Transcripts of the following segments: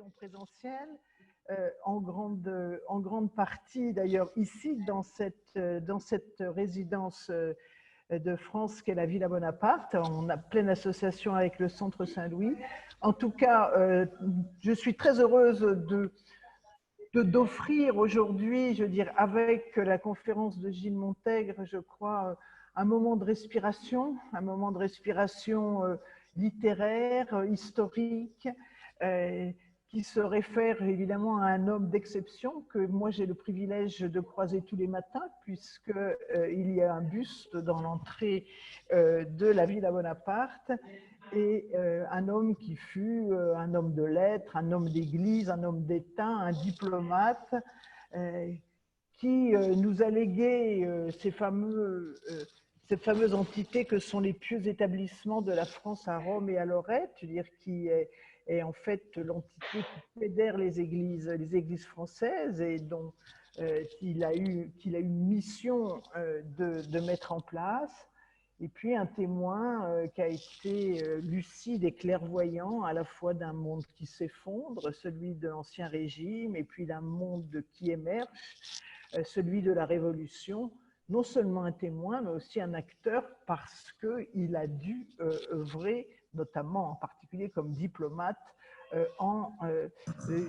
en présentiel, en grande partie d'ailleurs ici dans cette résidence de France qu'est la Villa Bonaparte. On a pleine association avec le Centre Saint-Louis. En tout cas, je suis très heureuse d'offrir aujourd'hui, je veux dire, avec la conférence de Gilles Montègre, je crois, un moment de respiration littéraire, historique, qui se réfère évidemment à un homme d'exception que moi j'ai le privilège de croiser tous les matins, puisqu'il y a un buste dans l'entrée de la Villa Bonaparte, et un homme qui fut un homme de lettres, un homme d'église, un homme d'État, un diplomate, qui nous a légué cette fameuse entité que sont les pieux établissements de la France à Rome et à Lorette, c'est-à-dire qui est en fait l'entité qui fédère les églises françaises et dont qu'il a eu une mission de mettre en place. Et puis un témoin qui a été lucide et clairvoyant à la fois d'un monde qui s'effondre, celui de l'Ancien Régime, et puis d'un monde qui émerge, celui de la Révolution. Non seulement un témoin, mais aussi un acteur, parce qu'il a dû œuvrer, notamment en particulier comme diplomate, en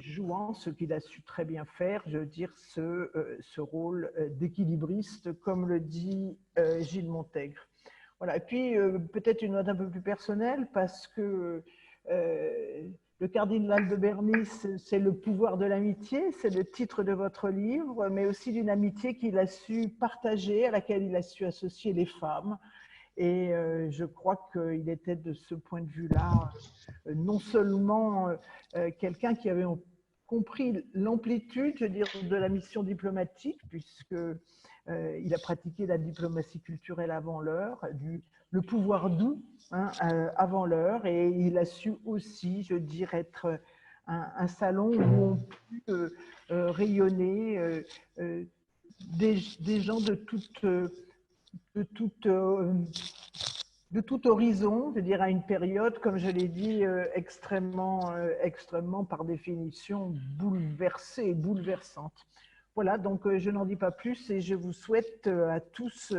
jouant ce qu'il a su très bien faire, je veux dire ce rôle d'équilibriste, comme le dit Gilles Montègre. Voilà. Et puis, peut-être une note un peu plus personnelle, parce que le cardinal de Bernis, c'est le pouvoir de l'amitié, c'est le titre de votre livre, mais aussi d'une amitié qu'il a su partager, à laquelle il a su associer les femmes. Et je crois qu'il était de ce point de vue-là non seulement quelqu'un qui avait compris l'amplitude, je veux dire, de la mission diplomatique, puisque il a pratiqué la diplomatie culturelle avant l'heure, le pouvoir doux avant l'heure, et il a su aussi, je dirais, être un salon où on peut rayonner des gens de tout horizon, je veux dire, à une période, comme je l'ai dit, extrêmement par définition bouleversée et bouleversante. Voilà, donc je n'en dis pas plus et je vous souhaite à tous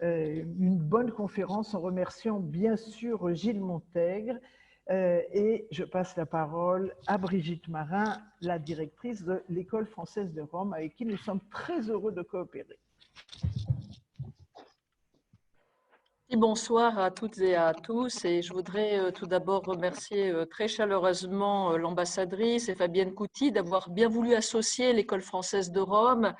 une bonne conférence en remerciant bien sûr Gilles Montègre, et je passe la parole à Brigitte Marin, la directrice de l'École française de Rome, avec qui nous sommes très heureux de coopérer. Et bonsoir à toutes et à tous, et je voudrais tout d'abord remercier très chaleureusement l'ambassadrice et Fabienne Couty d'avoir bien voulu associer l'École française de Rome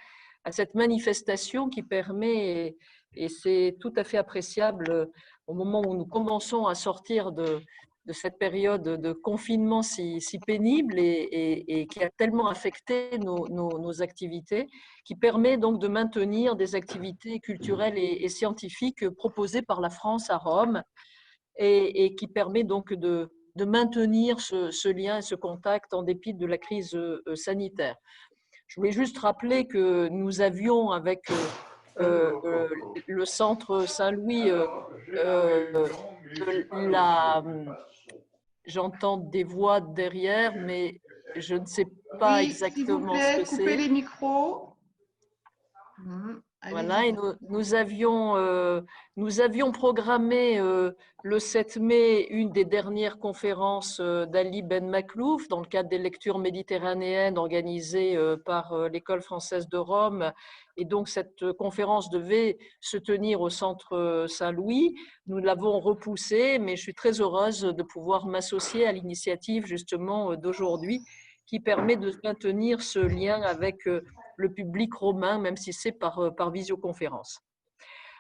à cette manifestation qui permet, et c'est tout à fait appréciable au moment où nous commençons à sortir de cette période de confinement si pénible et qui a tellement affecté nos activités, qui permet donc de maintenir des activités culturelles et scientifiques proposées par la France à Rome et qui permet donc de maintenir ce lien et ce contact en dépit de la crise sanitaire. Je voulais juste rappeler que nous avions avec le Centre Saint-Louis j'entends des voix derrière, mais je ne sais pas exactement ce que c'est. Coupez les micros. Voilà, et nous avions programmé le 7 mai une des dernières conférences d'Ali Ben Maklouf dans le cadre des lectures méditerranéennes organisées par l'École française de Rome. Et donc cette conférence devait se tenir au Centre Saint-Louis. Nous l'avons repoussée, mais je suis très heureuse de pouvoir m'associer à l'initiative justement d'aujourd'hui qui permet de maintenir ce lien avec le public romain, même si c'est par visioconférence.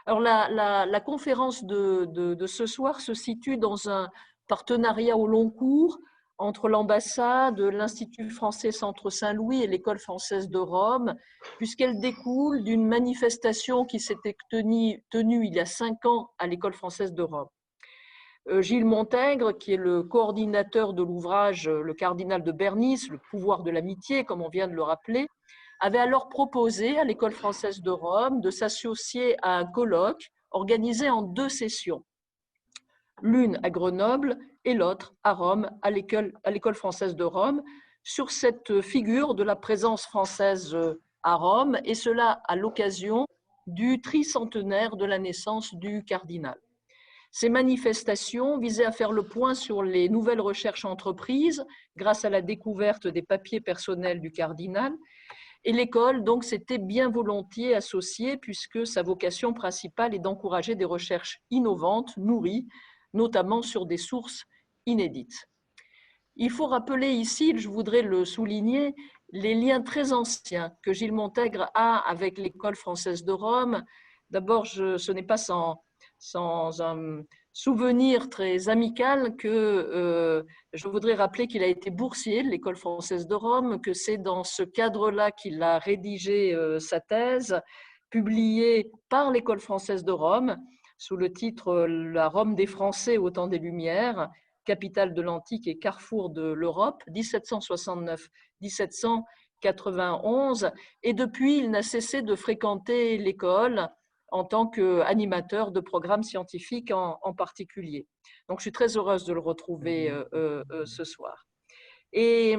Alors la conférence de ce soir se situe dans un partenariat au long cours entre l'ambassade, l'Institut français Centre Saint-Louis et l'École française de Rome, puisqu'elle découle d'une manifestation qui s'était tenue il y a 5 ans à l'École française de Rome. Gilles Montègre, qui est le coordinateur de l'ouvrage Le cardinal de Bernis, le pouvoir de l'amitié, comme on vient de le rappeler, avait alors proposé à l'École française de Rome de s'associer à un colloque organisé en 2 sessions, l'une à Grenoble et l'autre à Rome, à l'École française de Rome, sur cette figure de la présence française à Rome, et cela à l'occasion du tricentenaire de la naissance du cardinal. Ces manifestations visaient à faire le point sur les nouvelles recherches entreprises grâce à la découverte des papiers personnels du cardinal. Et l'école, donc, s'était bien volontiers associée puisque sa vocation principale est d'encourager des recherches innovantes, nourries, notamment sur des sources inédites. Il faut rappeler ici, je voudrais le souligner, les liens très anciens que Gilles Montègre a avec l'École française de Rome. D'abord, ce n'est pas sans un souvenir très amical que je voudrais rappeler qu'il a été boursier de l'École française de Rome, que c'est dans ce cadre-là qu'il a rédigé sa thèse, publiée par l'École française de Rome, sous le titre « La Rome des Français au temps des Lumières », capitale de l'Antique et carrefour de l'Europe, 1769-1791. Et depuis, il n'a cessé de fréquenter l'école en tant qu'animateur de programmes scientifiques en particulier. Donc, je suis très heureuse de le retrouver ce soir. Et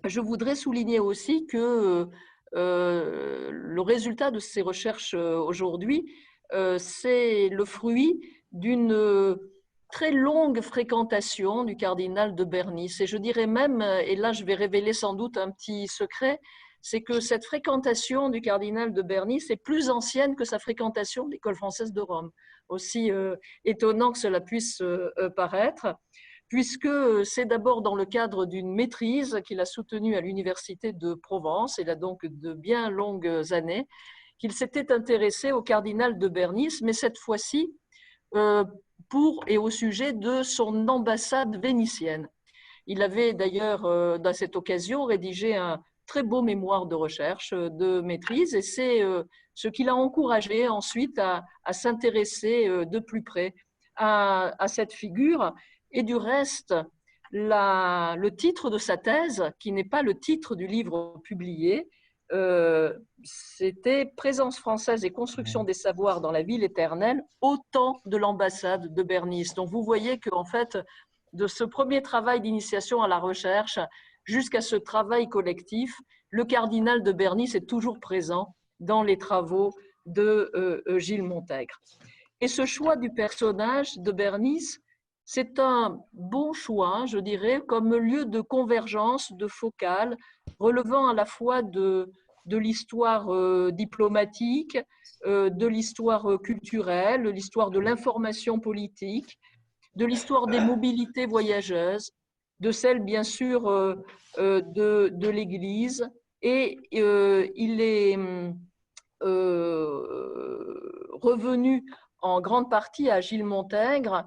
je voudrais souligner aussi que le résultat de ces recherches aujourd'hui, c'est le fruit d'une très longue fréquentation du cardinal de Bernis. Et je dirais même, et là je vais révéler sans doute un petit secret, c'est que cette fréquentation du cardinal de Bernis est plus ancienne que sa fréquentation de l'École française de Rome, aussi étonnant que cela puisse paraître, puisque c'est d'abord dans le cadre d'une maîtrise qu'il a soutenue à l'Université de Provence, et là donc de bien longues années, qu'il s'était intéressé au cardinal de Bernis, mais cette fois-ci pour et au sujet de son ambassade vénitienne. Il avait d'ailleurs, dans cette occasion, rédigé un très beau mémoire de recherche, de maîtrise, et c'est ce qui l'a encouragé ensuite à s'intéresser de plus près à cette figure. Et du reste, le titre de sa thèse, qui n'est pas le titre du livre publié, c'était « Présence française et construction des savoirs dans la ville éternelle au temps de l'ambassade de Bernis ». Donc vous voyez qu'en fait, de ce premier travail d'initiation à la recherche jusqu'à ce travail collectif, le cardinal de Bernis est toujours présent dans les travaux de Gilles Montègre. Et ce choix du personnage de Bernis, c'est un bon choix, je dirais, comme lieu de convergence, de focale, relevant à la fois de l'histoire diplomatique, de l'histoire culturelle, de l'histoire de l'information politique, de l'histoire des mobilités voyageuses, de celle, bien sûr, de l'Église. Et il est revenu en grande partie à Gilles Montègre,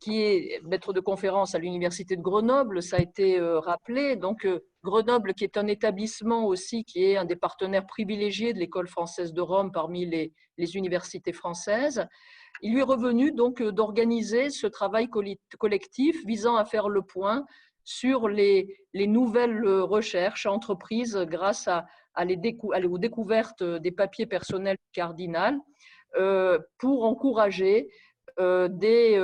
qui est maître de conférence à l'Université de Grenoble, ça a été rappelé. Donc, Grenoble, qui est un établissement aussi, qui est un des partenaires privilégiés de l'École française de Rome parmi les universités françaises. Il lui est revenu donc d'organiser ce travail collectif visant à faire le point sur les nouvelles recherches entreprises grâce aux découvertes des papiers personnels du cardinal pour encourager des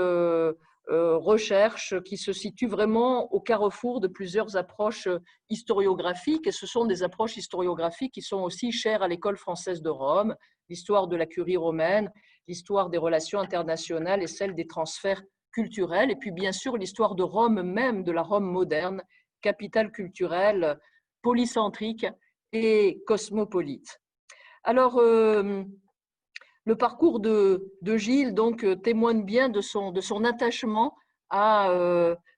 recherches qui se situent vraiment au carrefour de plusieurs approches historiographiques, et ce sont des approches historiographiques qui sont aussi chères à l'École française de Rome, l'histoire de la curie romaine, l'histoire des relations internationales et celle des transferts culturels, et puis bien sûr l'histoire de Rome même, de la Rome moderne, capitale culturelle, polycentrique et cosmopolite. Alors, le parcours de Gilles donc, témoigne bien de son attachement à,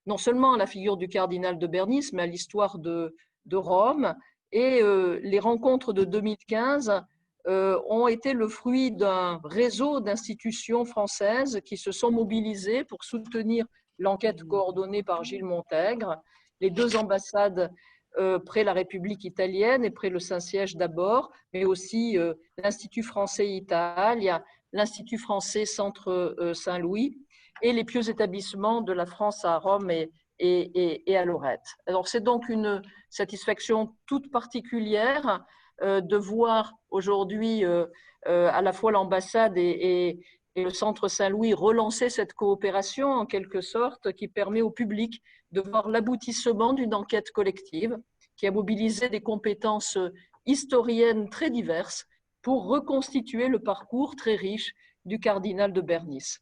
non seulement à la figure du cardinal de Bernis, mais à l'histoire de Rome. Et les rencontres de 2015 ont été le fruit d'un réseau d'institutions françaises qui se sont mobilisées pour soutenir l'enquête coordonnée par Gilles Montègre. Les deux ambassades près la République italienne et près le Saint-Siège d'abord, mais aussi l'Institut français Italia, l'Institut français Centre Saint-Louis et les pieux établissements de la France à Rome et à Lorette. Alors c'est donc une satisfaction toute particulière de voir aujourd'hui à la fois l'ambassade et le Centre Saint-Louis relancer cette coopération en quelque sorte qui permet au public de voir l'aboutissement d'une enquête collective qui a mobilisé des compétences historiennes très diverses pour reconstituer le parcours très riche du cardinal de Bernis.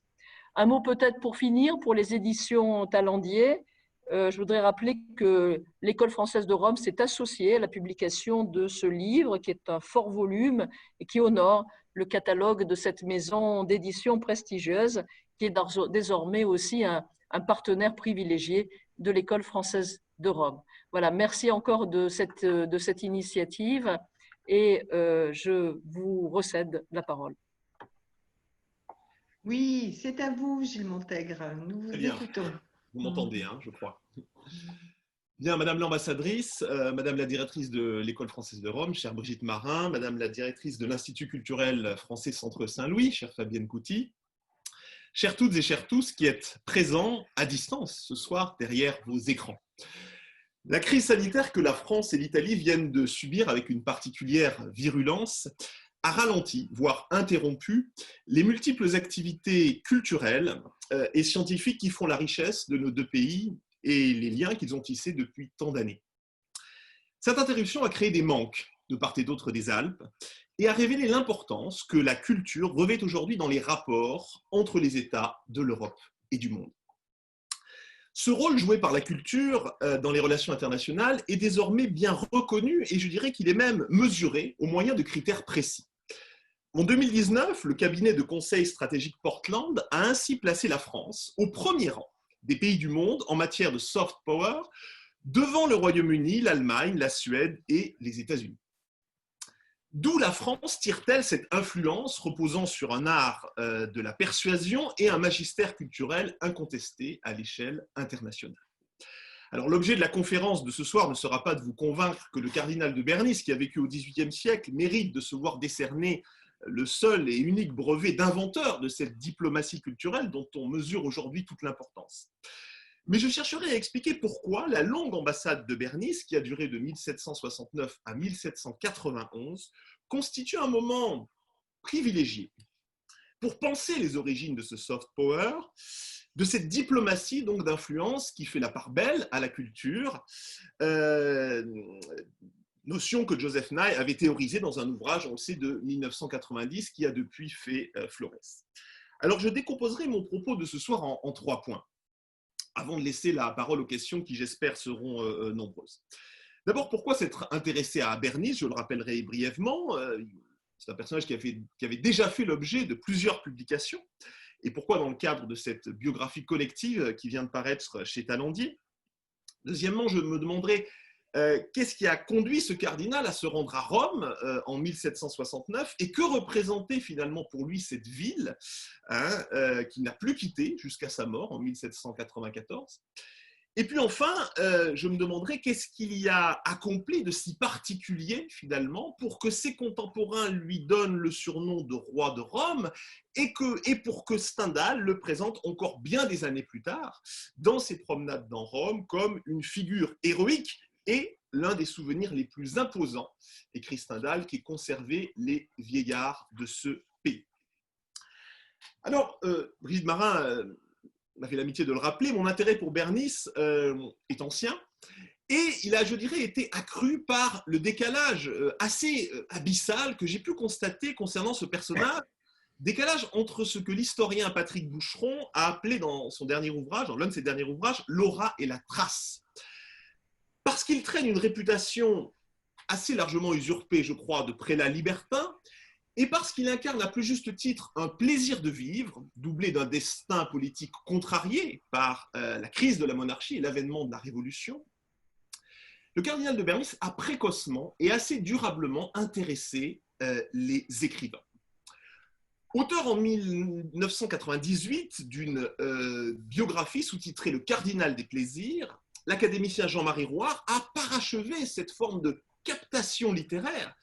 Un mot peut-être pour finir, pour les éditions Talandier, je voudrais rappeler que l'École française de Rome s'est associée à la publication de ce livre, qui est un fort volume et qui honore le catalogue de cette maison d'édition prestigieuse, qui est désormais aussi un partenaire privilégié de l'École française de Rome. Voilà, merci encore de cette initiative et je vous recède la parole. Oui, c'est à vous, Gilles Montègre. Nous vous écoutons. Vous m'entendez, hein, je crois. Bien, Madame l'ambassadrice, Madame la directrice de l'École française de Rome, chère Brigitte Marin, Madame la directrice de l'Institut culturel français Centre Saint-Louis, chère Fabienne Couty, chères toutes et chers tous qui êtes présents à distance ce soir derrière vos écrans. La crise sanitaire que la France et l'Italie viennent de subir avec une particulière virulence a ralenti, voire interrompu, les multiples activités culturelles et scientifiques qui font la richesse de nos deux pays et les liens qu'ils ont tissés depuis tant d'années. Cette interruption a créé des manques de part et d'autre des Alpes et a révélé l'importance que la culture revêt aujourd'hui dans les rapports entre les États de l'Europe et du monde. Ce rôle joué par la culture dans les relations internationales est désormais bien reconnu et je dirais qu'il est même mesuré au moyen de critères précis. En 2019, le cabinet de conseil stratégique Portland a ainsi placé la France au premier rang des pays du monde en matière de soft power, devant le Royaume-Uni, l'Allemagne, la Suède et les États-Unis. D'où la France tire-t-elle cette influence reposant sur un art de la persuasion et un magistère culturel incontesté à l'échelle internationale. Alors, l'objet de la conférence de ce soir ne sera pas de vous convaincre que le cardinal de Bernis, qui a vécu au XVIIIe siècle, mérite de se voir décerner le seul et unique brevet d'inventeur de cette diplomatie culturelle dont on mesure aujourd'hui toute l'importance. Mais je chercherai à expliquer pourquoi la longue ambassade de Bernis, qui a duré de 1769 à 1791, constitue un moment privilégié pour penser les origines de ce soft power, de cette diplomatie donc d'influence qui fait la part belle à la culture, notion que Joseph Nye avait théorisée dans un ouvrage, on le sait, de 1990, qui a depuis fait florès. Alors je décomposerai mon propos de ce soir en 3 points, avant de laisser la parole aux questions qui, j'espère, seront nombreuses. D'abord, pourquoi s'être intéressé à Bernis? Je le rappellerai brièvement. C'est un personnage qui avait déjà fait l'objet de plusieurs publications. Et pourquoi dans le cadre de cette biographie collective qui vient de paraître chez Talandier? Deuxièmement, je me demanderai qu'est-ce qui a conduit ce cardinal à se rendre à Rome en 1769 et que représentait finalement pour lui cette ville qu'il n'a plus quittée jusqu'à sa mort en 1794. Et puis enfin, je me demanderai qu'est-ce qu'il y a accompli de si particulier finalement pour que ses contemporains lui donnent le surnom de roi de Rome et pour que Stendhal le présente encore bien des années plus tard dans ses promenades dans Rome comme une figure héroïque et l'un des souvenirs les plus imposants, écrit Stendhal, qui conservait les vieillards de ce pays. Alors, Brigitte Marin m'a fait l'amitié de le rappeler, mon intérêt pour Bernis est ancien, et il a, je dirais, été accru par le décalage assez abyssal que j'ai pu constater concernant ce personnage, décalage entre ce que l'historien Patrick Boucheron a appelé dans son dernier ouvrage, dans l'un de ses derniers ouvrages, l'aura et la trace. Parce qu'il traîne une réputation assez largement usurpée, je crois, de prélat libertin, et parce qu'il incarne à plus juste titre un plaisir de vivre, doublé d'un destin politique contrarié par la crise de la monarchie et l'avènement de la Révolution, le cardinal de Bernis a précocement et assez durablement intéressé les écrivains. Auteur en 1998 d'une biographie sous-titrée « Le cardinal des plaisirs », l'académicien Jean-Marie Rouart a parachevé cette forme de captation littéraire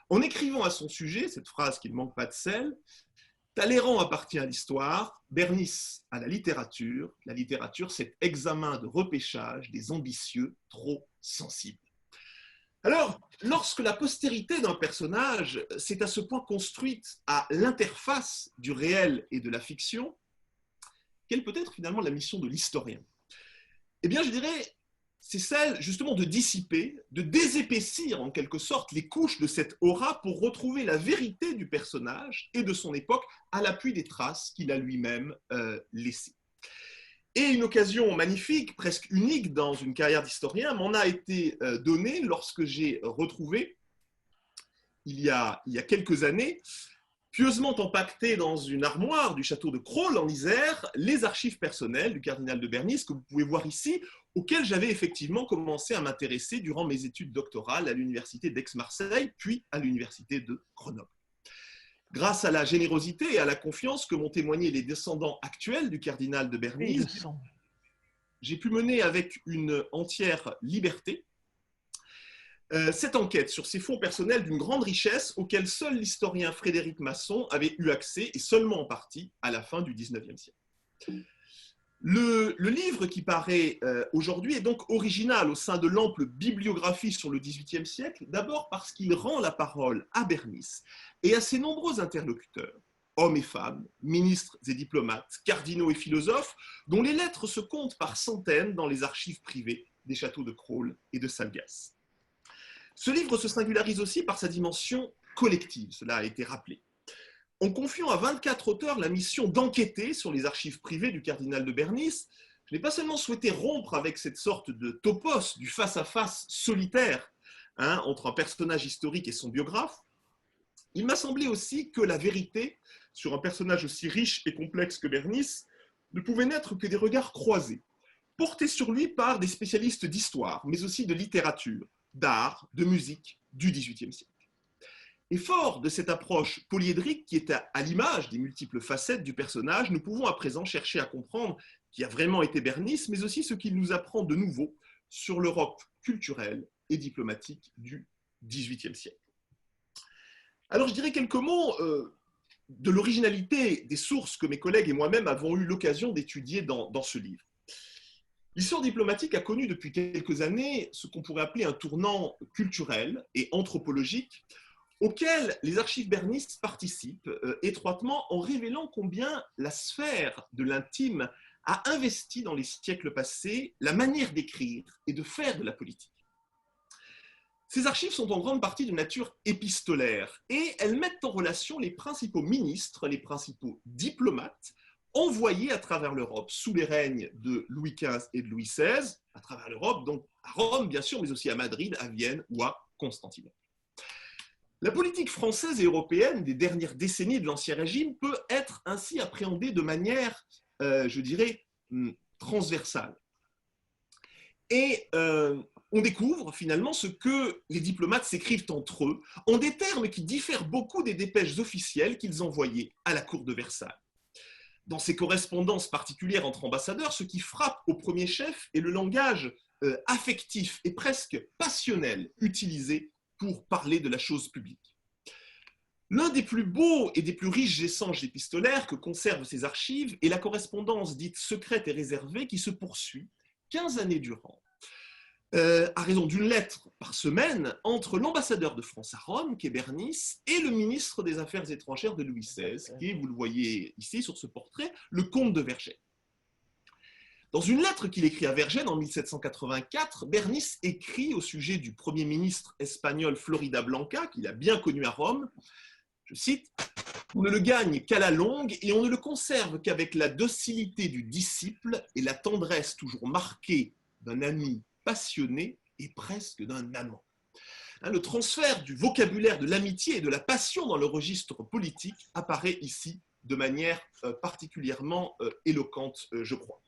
en écrivant à son sujet cette phrase qui ne manque pas de sel: « Talleyrand appartient à l'histoire, Bernis à la littérature c'est examen de repêchage des ambitieux trop sensibles. » Alors, lorsque la postérité d'un personnage s'est à ce point construite à l'interface du réel et de la fiction, quelle peut être finalement la mission de l'historien? Eh bien, je dirais, c'est celle justement de dissiper, de désépaissir en quelque sorte les couches de cette aura pour retrouver la vérité du personnage et de son époque à l'appui des traces qu'il a lui-même laissées. Et une occasion magnifique, presque unique dans une carrière d'historien, m'en a été donnée lorsque j'ai retrouvé, il y a quelques années, pieusement empaquetées dans une armoire du château de Crolles en Isère, les archives personnelles du cardinal de Bernis, que vous pouvez voir ici, auxquelles j'avais effectivement commencé à m'intéresser durant mes études doctorales à l'université d'Aix-Marseille, puis à l'université de Grenoble. Grâce à la générosité et à la confiance que m'ont témoigné les descendants actuels du cardinal de Bernis, j'ai pu mener avec une entière liberté cette enquête sur ces fonds personnels d'une grande richesse auquel seul l'historien Frédéric Masson avait eu accès, et seulement en partie, à la fin du XIXe siècle. Le livre qui paraît aujourd'hui est donc original au sein de l'ample bibliographie sur le XVIIIe siècle, d'abord parce qu'il rend la parole à Bernis et à ses nombreux interlocuteurs, hommes et femmes, ministres et diplomates, cardinaux et philosophes, dont les lettres se comptent par centaines dans les archives privées des châteaux de Crolles et de Salgas. Ce livre se singularise aussi par sa dimension collective, cela a été rappelé. En confiant à 24 auteurs la mission d'enquêter sur les archives privées du cardinal de Bernis, je n'ai pas seulement souhaité rompre avec cette sorte de topos du face-à-face solitaire entre un personnage historique et son biographe, il m'a semblé aussi que la vérité sur un personnage aussi riche et complexe que Bernis ne pouvait n'être que des regards croisés, portés sur lui par des spécialistes d'histoire, mais aussi de littérature, d'art, de musique du XVIIIe siècle. Et fort de cette approche polyédrique qui est à l'image des multiples facettes du personnage, nous pouvons à présent chercher à comprendre qui a vraiment été Bernis, mais aussi ce qu'il nous apprend de nouveau sur l'Europe culturelle et diplomatique du XVIIIe siècle. Alors je dirais quelques mots de l'originalité des sources que mes collègues et moi-même avons eu l'occasion d'étudier dans ce livre. L'histoire diplomatique a connu depuis quelques années ce qu'on pourrait appeler un tournant culturel et anthropologique auquel les archives Bernis participent étroitement en révélant combien la sphère de l'intime a investi dans les siècles passés la manière d'écrire et de faire de la politique. Ces archives sont en grande partie de nature épistolaire et elles mettent en relation les principaux ministres, les principaux diplomates envoyés à travers l'Europe sous les règnes de Louis XV et de Louis XVI, à travers l'Europe, donc à Rome bien sûr, mais aussi à Madrid, à Vienne ou à Constantinople. La politique française et européenne des dernières décennies de l'Ancien Régime peut être ainsi appréhendée de manière, je dirais, transversale. Et on découvre finalement ce que les diplomates s'écrivent entre eux en des termes qui diffèrent beaucoup des dépêches officielles qu'ils envoyaient à la cour de Versailles. Dans ces correspondances particulières entre ambassadeurs, ce qui frappe au premier chef est le langage affectif et presque passionnel utilisé pour parler de la chose publique. L'un des plus beaux et des plus riches échanges épistolaires que conservent ces archives est la correspondance dite secrète et réservée qui se poursuit 15 années durant, à raison d'une lettre par semaine, entre l'ambassadeur de France à Rome, qui est Bernis, et le ministre des Affaires étrangères de Louis XVI, qui est, vous le voyez ici sur ce portrait, le comte de Vergennes. Dans une lettre qu'il écrit à Vergennes en 1784, Bernis écrit au sujet du premier ministre espagnol Florida Blanca, qu'il a bien connu à Rome, je cite, « On ne le gagne qu'à la longue et on ne le conserve qu'avec la docilité du disciple et la tendresse toujours marquée d'un ami passionné et presque d'un amant. » Le transfert du vocabulaire de l'amitié et de la passion dans le registre politique apparaît ici de manière particulièrement éloquente, je crois.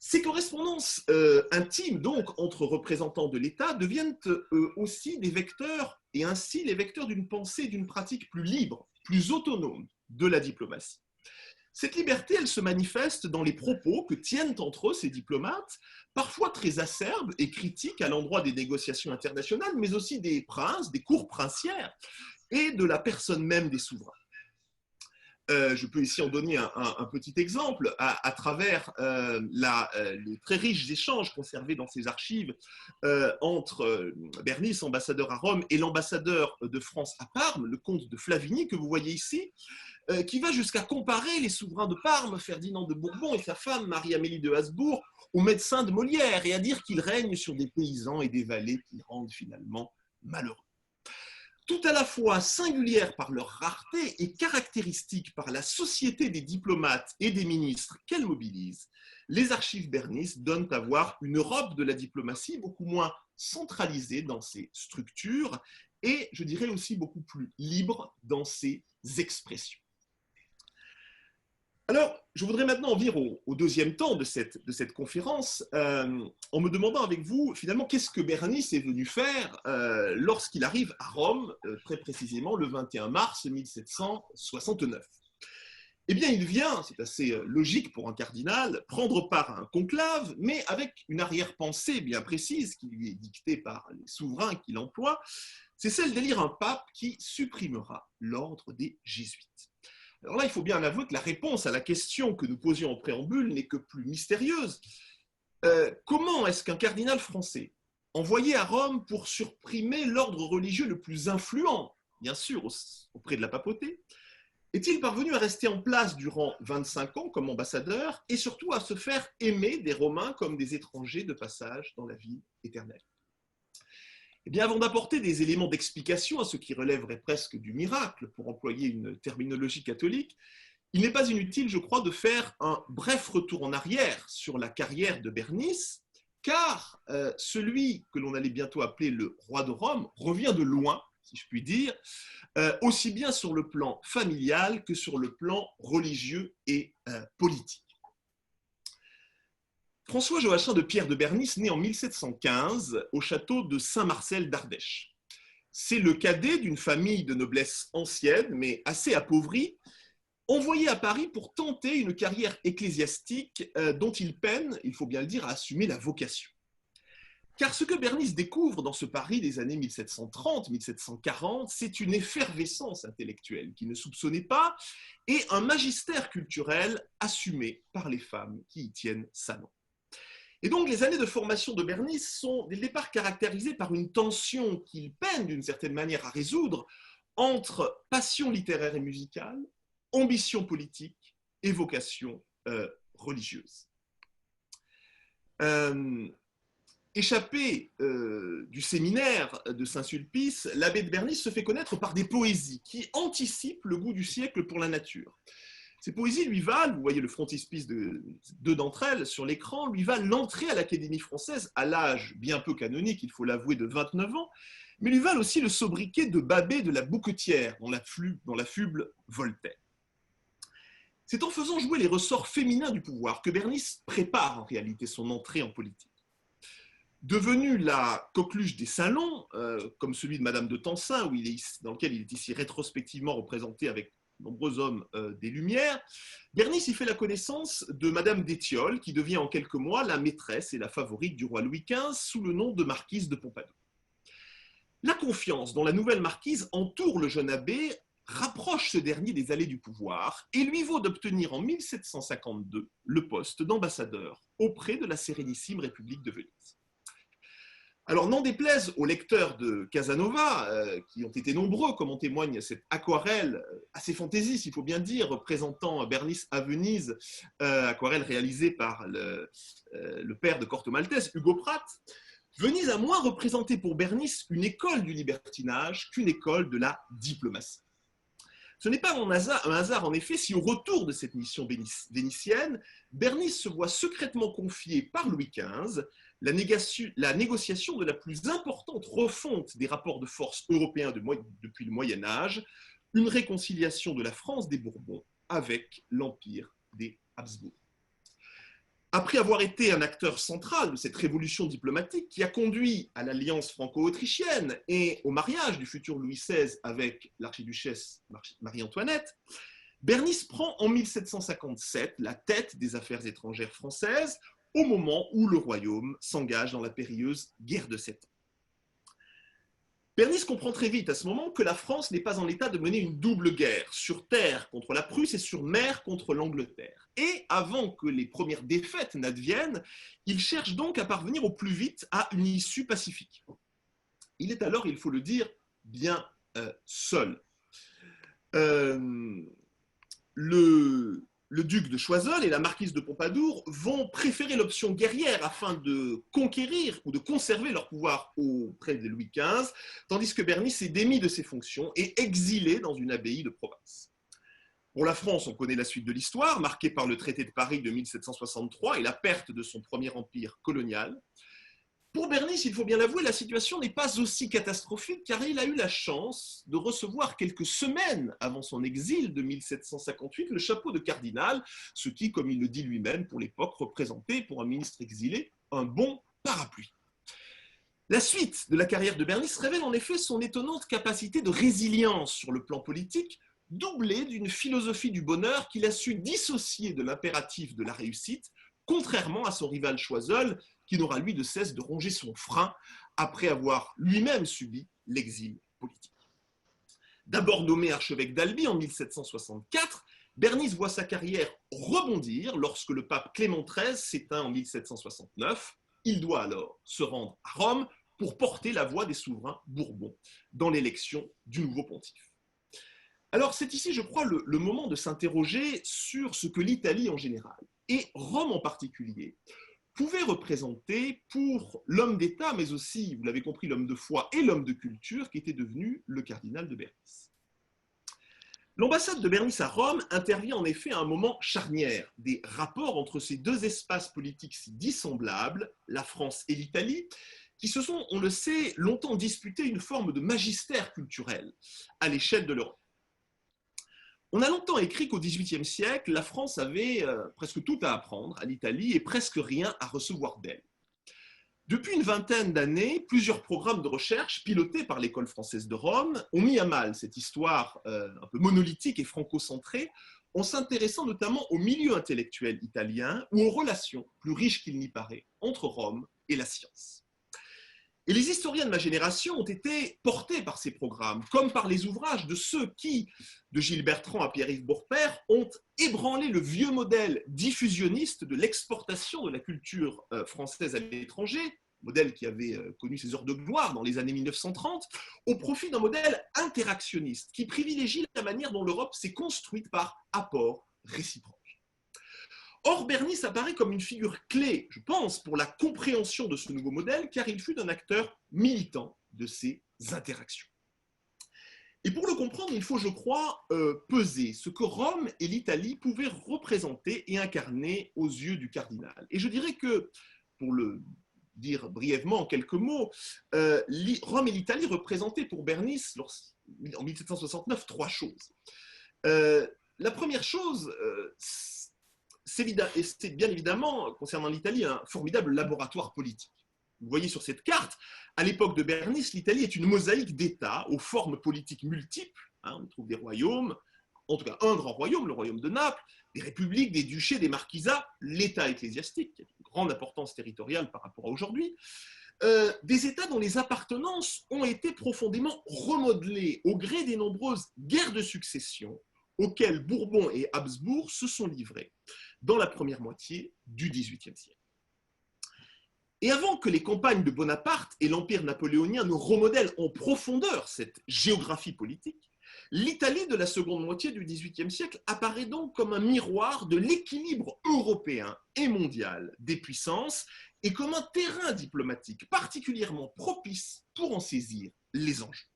Ces correspondances intimes, donc, entre représentants de l'État, deviennent aussi des vecteurs, et ainsi les vecteurs d'une pensée et d'une pratique plus libre, plus autonome de la diplomatie. Cette liberté, elle se manifeste dans les propos que tiennent entre eux ces diplomates, parfois très acerbes et critiques à l'endroit des négociations internationales, mais aussi des princes, des cours princières, et de la personne même des souverains. Je peux ici en donner un petit exemple à travers les très riches échanges conservés dans ces archives entre Bernis, ambassadeur à Rome, et l'ambassadeur de France à Parme, le comte de Flavigny, que vous voyez ici, qui va jusqu'à comparer les souverains de Parme, Ferdinand de Bourbon et sa femme Marie-Amélie de Habsbourg, aux médecins de Molière, et à dire qu'ils règnent sur des paysans et des vallées qui rendent finalement malheureux. Tout à la fois singulières par leur rareté et caractéristiques par la société des diplomates et des ministres qu'elles mobilisent, les archives Bernis donnent à voir une Europe de la diplomatie beaucoup moins centralisée dans ses structures et, je dirais aussi, beaucoup plus libre dans ses expressions. Alors, je voudrais maintenant en venir au deuxième temps de cette conférence, en me demandant avec vous, finalement, qu'est-ce que Bernis est venu faire lorsqu'il arrive à Rome, très précisément le 21 mars 1769. Eh bien, il vient, c'est assez logique pour un cardinal, prendre part à un conclave, mais avec une arrière-pensée bien précise qui lui est dictée par les souverains qu'il emploie, c'est celle d'élire un pape qui supprimera l'ordre des jésuites. Alors là, il faut bien avouer que la réponse à la question que nous posions en préambule n'est que plus mystérieuse. Comment est-ce qu'un cardinal français, envoyé à Rome pour supprimer l'ordre religieux le plus influent, bien sûr, auprès de la papauté, est-il parvenu à rester en place durant 25 ans comme ambassadeur et surtout à se faire aimer des Romains comme des étrangers de passage dans la vie éternelle? Eh bien, avant d'apporter des éléments d'explication à ce qui relèverait presque du miracle, pour employer une terminologie catholique, il n'est pas inutile, je crois, de faire un bref retour en arrière sur la carrière de Bernis, car celui que l'on allait bientôt appeler le roi de Rome revient de loin, si je puis dire, aussi bien sur le plan familial que sur le plan religieux et politique. François Joachim de Pierre de Bernis naît en 1715 au château de Saint-Marcel d'Ardèche. C'est le cadet d'une famille de noblesse ancienne, mais assez appauvrie, envoyé à Paris pour tenter une carrière ecclésiastique dont il peine, il faut bien le dire, à assumer la vocation. Car ce que Bernis découvre dans ce Paris des années 1730-1740, c'est une effervescence intellectuelle qu'il ne soupçonnait pas et un magistère culturel assumé par les femmes qui y tiennent salon. Et donc, les années de formation de Bernis sont dès le départ caractérisées par une tension qu'il peine d'une certaine manière à résoudre entre passion littéraire et musicale, ambition politique et vocation religieuse. Échappé du séminaire de Saint-Sulpice, l'abbé de Bernis se fait connaître par des poésies qui anticipent le goût du siècle pour la nature. Ces poésies lui valent, vous voyez le frontispice de deux d'entre elles sur l'écran, lui valent l'entrée à l'Académie française à l'âge bien peu canonique, il faut l'avouer, de 29 ans, mais lui valent aussi le sobriquet de Babet de la Bouquetière dans la fuble Voltaire. C'est en faisant jouer les ressorts féminins du pouvoir que Bernis prépare en réalité son entrée en politique. Devenu la coqueluche des salons, comme celui de Madame de Tencin, dans lequel il est ici rétrospectivement représenté avec de nombreux hommes des Lumières, Bernis y fait la connaissance de Madame d'Étiole, qui devient en quelques mois la maîtresse et la favorite du roi Louis XV sous le nom de marquise de Pompadour. La confiance dont la nouvelle marquise entoure le jeune abbé rapproche ce dernier des allées du pouvoir et lui vaut d'obtenir en 1752 le poste d'ambassadeur auprès de la Sérénissime République de Venise. Alors, n'en déplaise aux lecteurs de Casanova, qui ont été nombreux, comme en témoigne cette aquarelle assez fantaisiste, il faut bien dire, représentant Bernis à Venise, aquarelle réalisée par le père de Corto Maltese, Hugo Pratt, Venise a moins représenté pour Bernis une école du libertinage qu'une école de la diplomatie. Ce n'est pas un hasard, en effet, si au retour de cette mission vénitienne, Bernis se voit secrètement confier par Louis XV la négociation de la plus importante refonte des rapports de force européens depuis le Moyen-Âge, une réconciliation de la France des Bourbons avec l'Empire des Habsbourg. Après avoir été un acteur central de cette révolution diplomatique qui a conduit à l'alliance franco-autrichienne et au mariage du futur Louis XVI avec l'archiduchesse Marie-Antoinette, Bernis prend en 1757 la tête des affaires étrangères françaises au moment où le royaume s'engage dans la périlleuse guerre de 7 ans. Bernice comprend très vite à ce moment que la France n'est pas en état de mener une double guerre, sur terre contre la Prusse et sur mer contre l'Angleterre. Et avant que les premières défaites n'adviennent, il cherche donc à parvenir au plus vite à une issue pacifique. Il est alors, il faut le dire, bien seul. Le duc de Choiseul et la marquise de Pompadour vont préférer l'option guerrière afin de conquérir ou de conserver leur pouvoir auprès de Louis XV, tandis que Bernice est démis de ses fonctions et exilé dans une abbaye de province. Pour la France, on connaît la suite de l'histoire, marquée par le traité de Paris de 1763 et la perte de son premier empire colonial. Pour Bernice, il faut bien l'avouer, la situation n'est pas aussi catastrophique car il a eu la chance de recevoir quelques semaines avant son exil de 1758 le chapeau de cardinal, ce qui, comme il le dit lui-même, pour l'époque, représentait pour un ministre exilé un bon parapluie. La suite de la carrière de Bernice révèle en effet son étonnante capacité de résilience sur le plan politique, doublée d'une philosophie du bonheur qu'il a su dissocier de l'impératif de la réussite, contrairement à son rival Choiseul, qui n'aura lui de cesse de ronger son frein après avoir lui-même subi l'exil politique. D'abord nommé archevêque d'Albi en 1764, Bernice voit sa carrière rebondir lorsque le pape Clément XIII s'éteint en 1769. Il doit alors se rendre à Rome pour porter la voix des souverains bourbons dans l'élection du nouveau pontife. Alors c'est ici, je crois, le moment de s'interroger sur ce que l'Italie en général, et Rome en particulier, pouvait représenter pour l'homme d'État, mais aussi, vous l'avez compris, l'homme de foi et l'homme de culture qui était devenu le cardinal de Bernice. L'ambassade de Bernice à Rome intervient en effet à un moment charnière des rapports entre ces deux espaces politiques si dissemblables, la France et l'Italie, qui se sont, on le sait, longtemps disputé une forme de magistère culturel à l'échelle de l'Europe. On a longtemps écrit qu'au XVIIIe siècle, la France avait presque tout à apprendre à l'Italie et presque rien à recevoir d'elle. Depuis une vingtaine d'années, plusieurs programmes de recherche pilotés par l'École française de Rome ont mis à mal cette histoire un peu monolithique et franco-centrée en s'intéressant notamment au milieu intellectuel italien ou aux relations, plus riches qu'il n'y paraît, entre Rome et la science. Et les historiens de ma génération ont été portés par ces programmes, comme par les ouvrages de ceux qui, de Gilles Bertrand à Pierre-Yves Bourpère, ont ébranlé le vieux modèle diffusionniste de l'exportation de la culture française à l'étranger, modèle qui avait connu ses heures de gloire dans les années 1930, au profit d'un modèle interactionniste qui privilégie la manière dont l'Europe s'est construite par apport réciproque. Or, Bernice apparaît comme une figure clé, je pense, pour la compréhension de ce nouveau modèle, car il fut un acteur militant de ces interactions. Et pour le comprendre, il faut, je crois, peser ce que Rome et l'Italie pouvaient représenter et incarner aux yeux du cardinal. Et je dirais que, pour le dire brièvement en quelques mots, Rome et l'Italie représentaient pour Bernice, en 1769, trois choses. La première chose, c'est bien évidemment, concernant l'Italie, un formidable laboratoire politique. Vous voyez sur cette carte, à l'époque de Bernice, l'Italie est une mosaïque d'États aux formes politiques multiples. On trouve des royaumes, en tout cas un grand royaume, le royaume de Naples, des républiques, des duchés, des marquisats, l'État ecclésiastique, qui a une grande importance territoriale par rapport à aujourd'hui, des États dont les appartenances ont été profondément remodelées au gré des nombreuses guerres de succession auxquelles Bourbon et Habsbourg se sont livrés dans la première moitié du XVIIIe siècle. Et avant que les campagnes de Bonaparte et l'Empire napoléonien ne remodèlent en profondeur cette géographie politique, l'Italie de la seconde moitié du XVIIIe siècle apparaît donc comme un miroir de l'équilibre européen et mondial des puissances et comme un terrain diplomatique particulièrement propice pour en saisir les enjeux.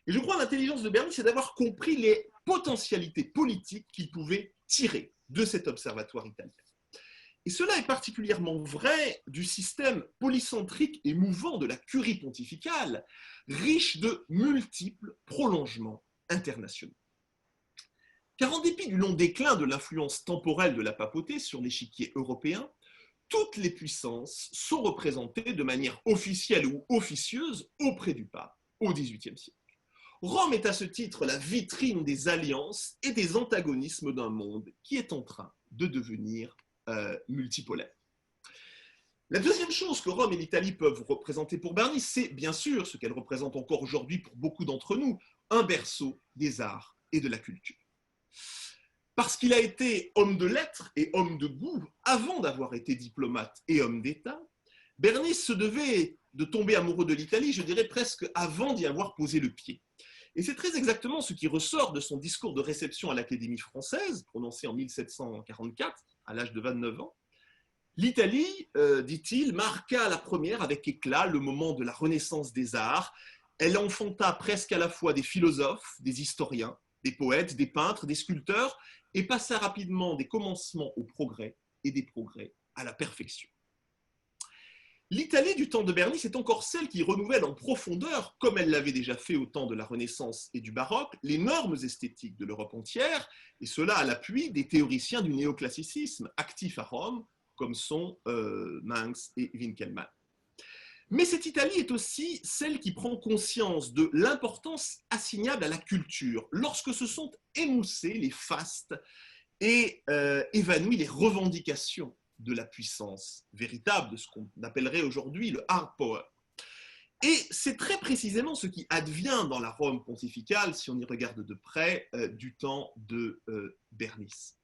Et je crois que l'intelligence de Bernice, c'est d'avoir compris les potentialités politiques qu'il pouvait tirer de cet observatoire italien. Et cela est particulièrement vrai du système polycentrique et mouvant de la curie pontificale, riche de multiples prolongements internationaux. Car en dépit du long déclin de l'influence temporelle de la papauté sur l'échiquier européen, toutes les puissances sont représentées de manière officielle ou officieuse auprès du pape au XVIIIe siècle. Rome est à ce titre la vitrine des alliances et des antagonismes d'un monde qui est en train de devenir multipolaire. La deuxième chose que Rome et l'Italie peuvent représenter pour Bernice, c'est bien sûr ce qu'elle représente encore aujourd'hui pour beaucoup d'entre nous, un berceau des arts et de la culture. Parce qu'il a été homme de lettres et homme de goût avant d'avoir été diplomate et homme d'État, Bernice se devait de tomber amoureux de l'Italie, je dirais presque avant d'y avoir posé le pied. Et c'est très exactement ce qui ressort de son discours de réception à l'Académie française, prononcé en 1744, à l'âge de 29 ans. L'Italie, dit-il, marqua la première avec éclat le moment de la renaissance des arts. Elle enfanta presque à la fois des philosophes, des historiens, des poètes, des peintres, des sculpteurs, et passa rapidement des commencements au progrès et des progrès à la perfection. L'Italie du temps de Bernice est encore celle qui renouvelle en profondeur, comme elle l'avait déjà fait au temps de la Renaissance et du Baroque, les normes esthétiques de l'Europe entière, et cela à l'appui des théoriciens du néoclassicisme actifs à Rome, comme sont Mainz et Winkelmann. Mais cette Italie est aussi celle qui prend conscience de l'importance assignable à la culture, lorsque se sont émoussés les fastes et évanouies les revendications de la puissance véritable, de ce qu'on appellerait aujourd'hui le hard power. Et c'est très précisément ce qui advient dans la Rome pontificale, si on y regarde de près, du temps de Bernice.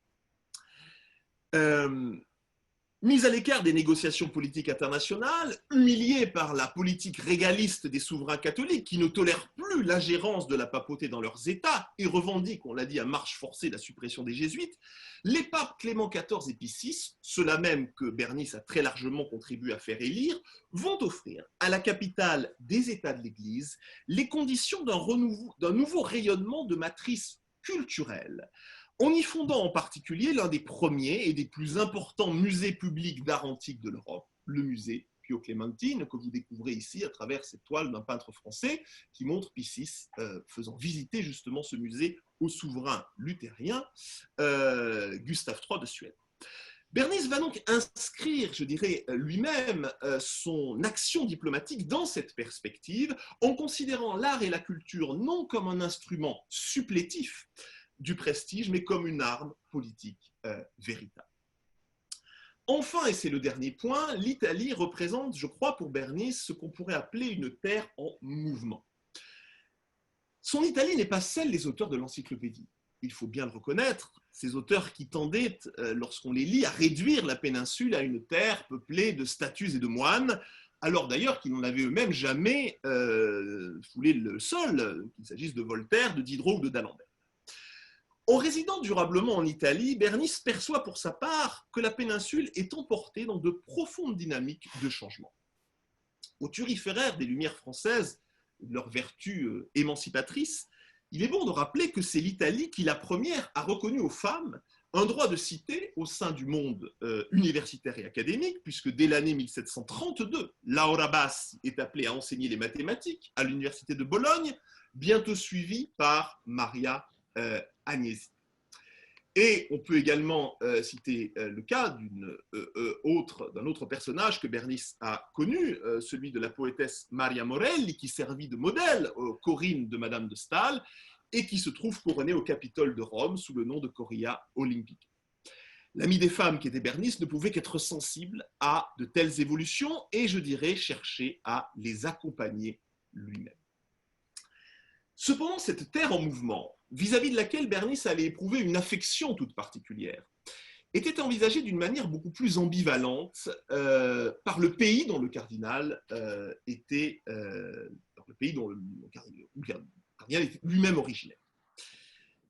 Mise à l'écart des négociations politiques internationales, humiliée par la politique régaliste des souverains catholiques qui ne tolèrent plus l'ingérence de la papauté dans leurs États et revendiquent, on l'a dit, à marche forcée la suppression des jésuites, les papes Clément XIV et Pie VI, ceux-là même que Bernice a très largement contribué à faire élire, vont offrir à la capitale des États de l'Église les conditions d'un nouveau rayonnement de matrice culturelle, en y fondant en particulier l'un des premiers et des plus importants musées publics d'art antique de l'Europe, le musée Pio Clementine, que vous découvrez ici à travers cette toile d'un peintre français qui montre Pie VI faisant visiter justement ce musée au souverain luthérien Gustave III de Suède. Bernice va donc inscrire, je dirais, lui-même son action diplomatique dans cette perspective, en considérant l'art et la culture non comme un instrument supplétif du prestige, mais comme une arme politique véritable. Enfin, et c'est le dernier point, l'Italie représente, je crois, pour Bernice, ce qu'on pourrait appeler une terre en mouvement. Son Italie n'est pas celle des auteurs de l'encyclopédie. Il faut bien le reconnaître, ces auteurs qui tendaient, lorsqu'on les lit, à réduire la péninsule à une terre peuplée de statues et de moines, alors d'ailleurs qu'ils n'en avaient eux-mêmes jamais foulé le sol, qu'il s'agisse de Voltaire, de Diderot ou de d'Alembert. En résidant durablement en Italie, Bernice perçoit pour sa part que la péninsule est emportée dans de profondes dynamiques de changement. Au turiféraire des Lumières françaises, de leur vertu émancipatrice, il est bon de rappeler que c'est l'Italie qui, la première, a reconnu aux femmes un droit de cité au sein du monde universitaire et académique, puisque dès l'année 1732, Laura Bassi est appelée à enseigner les mathématiques à l'université de Bologne, bientôt suivie par Maria Agnesi. Et on peut également citer le cas d'un autre personnage que Bernice a connu, celui de la poétesse Maria Morelli, qui servit de modèle aux Corinne de Madame de Staël et qui se trouve couronnée au Capitole de Rome sous le nom de Corilla Olympica. L'ami des femmes qui était Bernice ne pouvait qu'être sensible à de telles évolutions et, je dirais, chercher à les accompagner lui-même. Cependant, cette terre en mouvement, vis-à-vis de laquelle Bernice avait éprouvé une affection toute particulière, était envisagée d'une manière beaucoup plus ambivalente par le pays dont le cardinal était, par le pays dont le cardinal était lui-même originaire.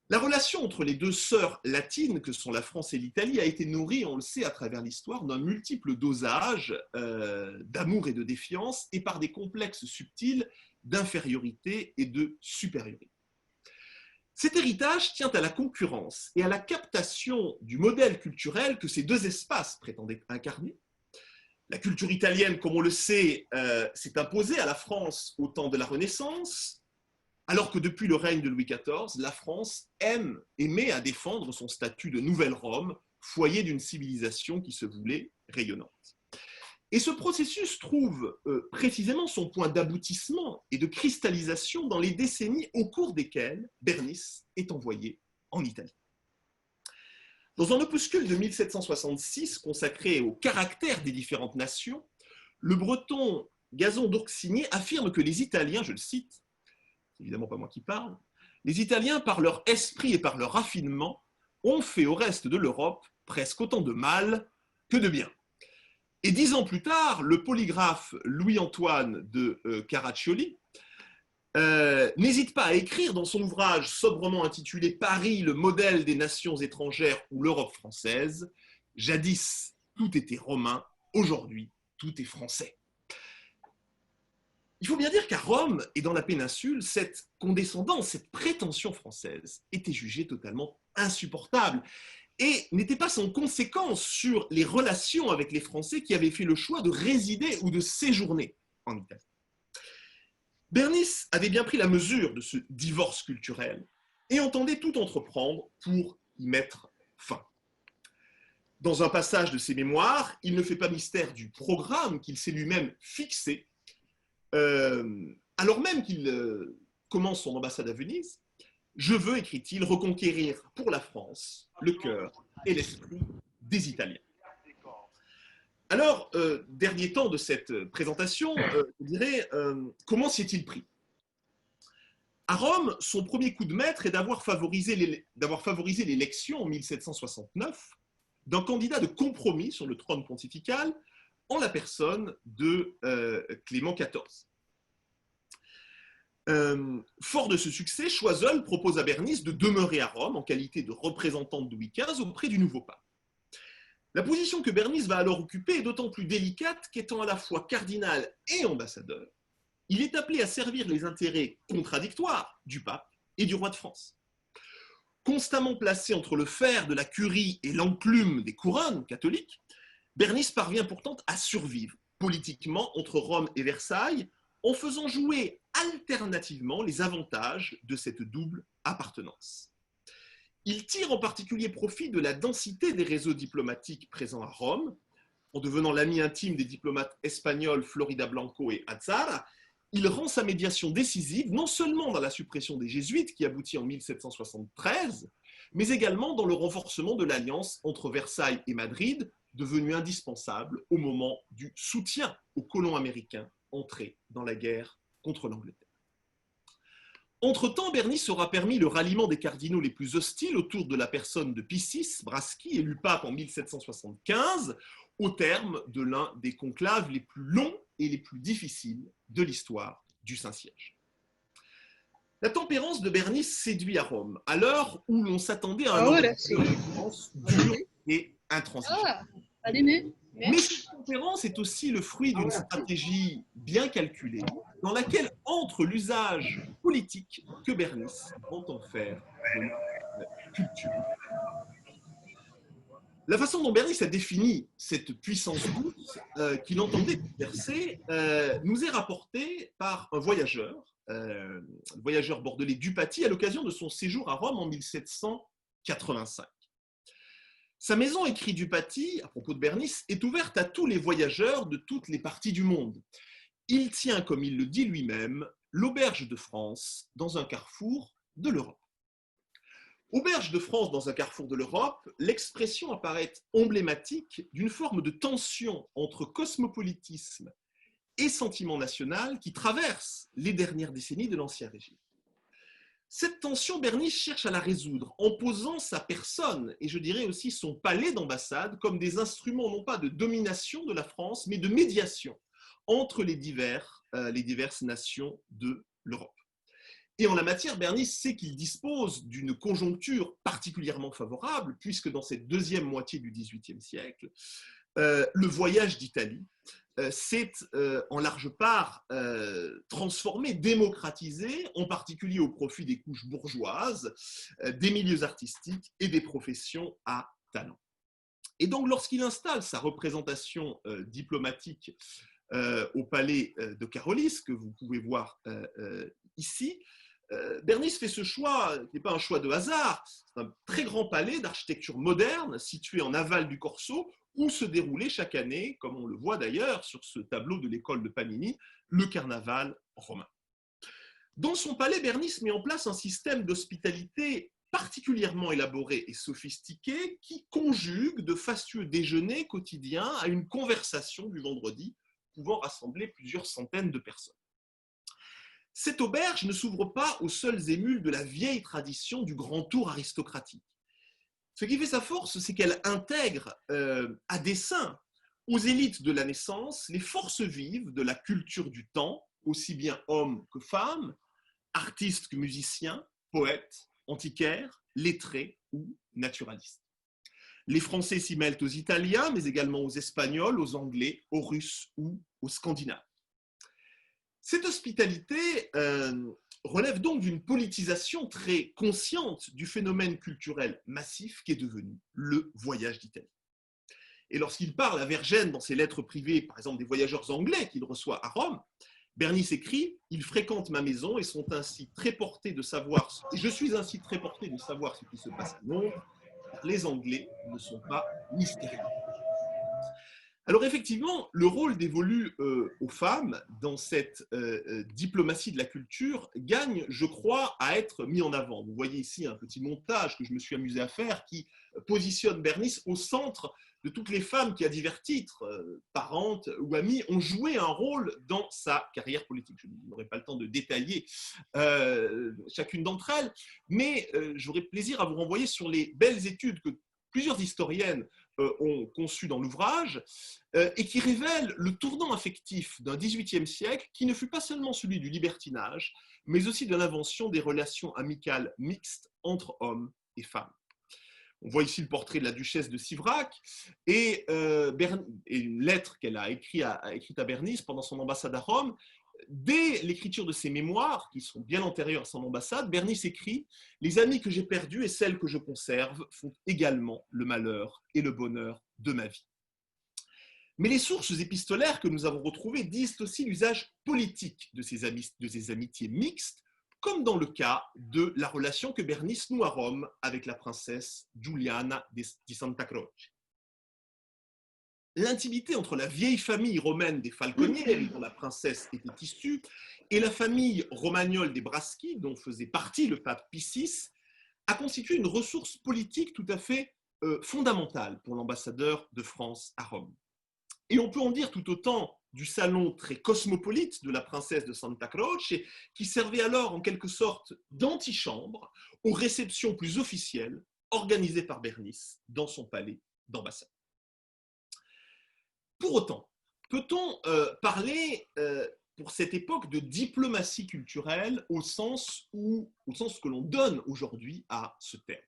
La relation entre les deux sœurs latines que sont la France et l'Italie a été nourrie, on le sait, à travers l'histoire, d'un multiple dosage d'amour et de défiance et par des complexes subtils d'infériorité et de supériorité. Cet héritage tient à la concurrence et à la captation du modèle culturel que ces deux espaces prétendaient incarner. La culture italienne, comme on le sait, s'est imposée à la France au temps de la Renaissance, alors que depuis le règne de Louis XIV, la France aimait à défendre son statut de Nouvelle Rome, foyer d'une civilisation qui se voulait rayonnante. Et ce processus trouve précisément son point d'aboutissement et de cristallisation dans les décennies au cours desquelles Bernice est envoyée en Italie. Dans un opuscule de 1766 consacré au caractère des différentes nations, le breton Gazon d'Orsigny affirme que les Italiens, je le cite, c'est évidemment pas moi qui parle, les Italiens, par leur esprit et par leur raffinement, ont fait au reste de l'Europe presque autant de mal que de bien. Et 10 ans plus tard, le polygraphe Louis-Antoine de Caraccioli n'hésite pas à écrire dans son ouvrage sobrement intitulé « Paris, le modèle des nations étrangères ou l'Europe française », « Jadis, tout était romain, aujourd'hui, tout est français ». Il faut bien dire qu'à Rome et dans la péninsule, cette condescendance, cette prétention française était jugée totalement insupportable et n'était pas sans conséquence sur les relations avec les Français qui avaient fait le choix de résider ou de séjourner en Italie. Bernice avait bien pris la mesure de ce divorce culturel et entendait tout entreprendre pour y mettre fin. Dans un passage de ses mémoires, il ne fait pas mystère du programme qu'il s'est lui-même fixé, alors même qu'il commence son ambassade à Venise. Je veux, écrit-il, reconquérir pour la France le cœur et l'esprit des Italiens. Alors, dernier temps de cette présentation, je dirais, comment s'y est-il pris? À Rome, son premier coup de maître est d'avoir favorisé l'élection en 1769 d'un candidat de compromis sur le trône pontifical en la personne de Clément XIV. Fort de ce succès, Choiseul propose à Bernice de demeurer à Rome en qualité de représentante de Louis XV auprès du nouveau pape. La position que Bernice va alors occuper est d'autant plus délicate qu'étant à la fois cardinal et ambassadeur, il est appelé à servir les intérêts contradictoires du pape et du roi de France. Constamment placé entre le fer de la curie et l'enclume des couronnes catholiques, Bernice parvient pourtant à survivre politiquement entre Rome et Versailles en faisant jouer alternativement les avantages de cette double appartenance. Il tire en particulier profit de la densité des réseaux diplomatiques présents à Rome, en devenant l'ami intime des diplomates espagnols Florida Blanco et Azara. Il rend sa médiation décisive non seulement dans la suppression des Jésuites qui aboutit en 1773, mais également dans le renforcement de l'alliance entre Versailles et Madrid, devenue indispensable au moment du soutien aux colons américains entrés dans la guerre contre l'Angleterre. Entre-temps, Bernice aura permis le ralliement des cardinaux les plus hostiles autour de la personne de Pie VI, Braschi, élu pape en 1775, au terme de l'un des conclaves les plus longs et les plus difficiles de l'histoire du Saint-Siège. La tempérance de Bernice séduit à Rome, à l'heure où l'on s'attendait à un ambassadeur dur et intransigeant. Mais cette tempérance est aussi le fruit d'une stratégie bien calculée, dans laquelle entre l'usage politique que Bernice entend faire de la culture. La façon dont Bernice a défini cette puissance douce qu'il entendait exercer nous est rapportée par un voyageur, le voyageur bordelais Dupaty, à l'occasion de son séjour à Rome en 1785. Sa maison, écrit Dupaty, à propos de Bernice, est ouverte à tous les voyageurs de toutes les parties du monde. Il tient, comme il le dit lui-même, l'auberge de France dans un carrefour de l'Europe. Auberge de France dans un carrefour de l'Europe, l'expression apparaît emblématique d'une forme de tension entre cosmopolitisme et sentiment national qui traverse les dernières décennies de l'Ancien Régime. Cette tension, Bernice cherche à la résoudre en posant sa personne et je dirais aussi son palais d'ambassade comme des instruments non pas de domination de la France, mais de médiation entre les diverses nations de l'Europe. Et en la matière, Bernice sait qu'il dispose d'une conjoncture particulièrement favorable, puisque dans cette deuxième moitié du XVIIIe siècle, le voyage d'Italie s'est en large part transformé, démocratisé, en particulier au profit des couches bourgeoises, des milieux artistiques et des professions à talent. Et donc, lorsqu'il installe sa représentation diplomatique au palais de Carolis, que vous pouvez voir ici, Bernice fait ce choix, qui n'est pas un choix de hasard, c'est un très grand palais d'architecture moderne situé en aval du Corso, où se déroulait chaque année, comme on le voit d'ailleurs sur ce tableau de l'école de Panini, le carnaval romain. Dans son palais, Bernice met en place un système d'hospitalité particulièrement élaborés et sophistiqués qui conjuguent de fastueux déjeuners quotidiens à une conversation du vendredi pouvant rassembler plusieurs centaines de personnes. Cette auberge ne s'ouvre pas aux seules émules de la vieille tradition du grand tour aristocratique. Ce qui fait sa force, c'est qu'elle intègre à dessein aux élites de la naissance les forces vives de la culture du temps, aussi bien hommes que femmes, artistes que musiciens, poètes, antiquaires, lettrés ou naturalistes. Les Français s'y mêlent aux Italiens, mais également aux Espagnols, aux Anglais, aux Russes ou aux Scandinaves. Cette hospitalité relève donc d'une politisation très consciente du phénomène culturel massif qui est devenu le voyage d'Italie. Et lorsqu'il parle à Vergennes dans ses lettres privées, par exemple des voyageurs anglais qu'il reçoit à Rome, Bernice écrit « Ils fréquentent ma maison et sont ainsi très portés de savoir, et je suis ainsi très porté de savoir ce qui se passe à Londres, car les Anglais ne sont pas mystérieux. » Alors effectivement, le rôle dévolu aux femmes dans cette diplomatie de la culture gagne, je crois, à être mis en avant. Vous voyez ici un petit montage que je me suis amusé à faire qui positionne Bernice au centre de toutes les femmes qui, à divers titres, parentes ou amies, ont joué un rôle dans sa carrière politique. Je n'aurai pas le temps de détailler chacune d'entre elles, mais j'aurai plaisir à vous renvoyer sur les belles études que plusieurs historiennes ont conçues dans l'ouvrage et qui révèlent le tournant affectif d'un XVIIIe siècle qui ne fut pas seulement celui du libertinage, mais aussi de l'invention des relations amicales mixtes entre hommes et femmes. On voit ici le portrait de la duchesse de Sivrac et une lettre qu'elle a écrite à Bernice pendant son ambassade à Rome. Dès l'écriture de ses mémoires, qui sont bien antérieures à son ambassade, Bernice écrit « Les amis que j'ai perdus et celles que je conserve font également le malheur et le bonheur de ma vie. » Mais les sources épistolaires que nous avons retrouvées disent aussi l'usage politique de ces amitiés mixtes, comme dans le cas de la relation que Bernice noue à Rome avec la princesse Giuliana di Santa Croce. L'intimité entre la vieille famille romaine des Falconieri, dont la princesse était issue, et la famille romagnole des Braschi, dont faisait partie le pape Pie VI, a constitué une ressource politique tout à fait fondamentale pour l'ambassadeur de France à Rome. Et on peut en dire tout autant du salon très cosmopolite de la princesse de Santa Croce, qui servait alors en quelque sorte d'antichambre aux réceptions plus officielles organisées par Bernice dans son palais d'ambassade. Pour autant, peut-on parler pour cette époque de diplomatie culturelle au sens que l'on donne aujourd'hui à ce terme?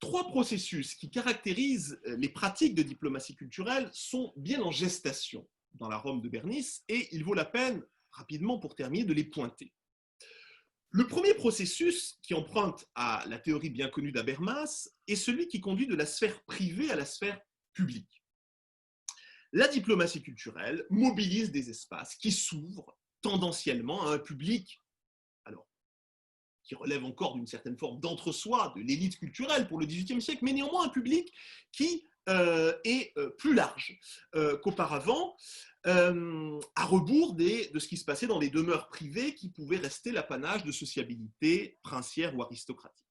Trois processus qui caractérisent les pratiques de diplomatie culturelle sont bien en gestation dans la Rome de Bernice et il vaut la peine, rapidement pour terminer, de les pointer. Le premier processus qui emprunte à la théorie bien connue d'Habermas est celui qui conduit de la sphère privée à la sphère publique. La diplomatie culturelle mobilise des espaces qui s'ouvrent tendanciellement à un public qui relève encore d'une certaine forme d'entre-soi, de l'élite culturelle pour le XVIIIe siècle, mais néanmoins un public qui est plus large qu'auparavant, à rebours de ce qui se passait dans les demeures privées qui pouvaient rester l'apanage de sociabilité princière ou aristocratique.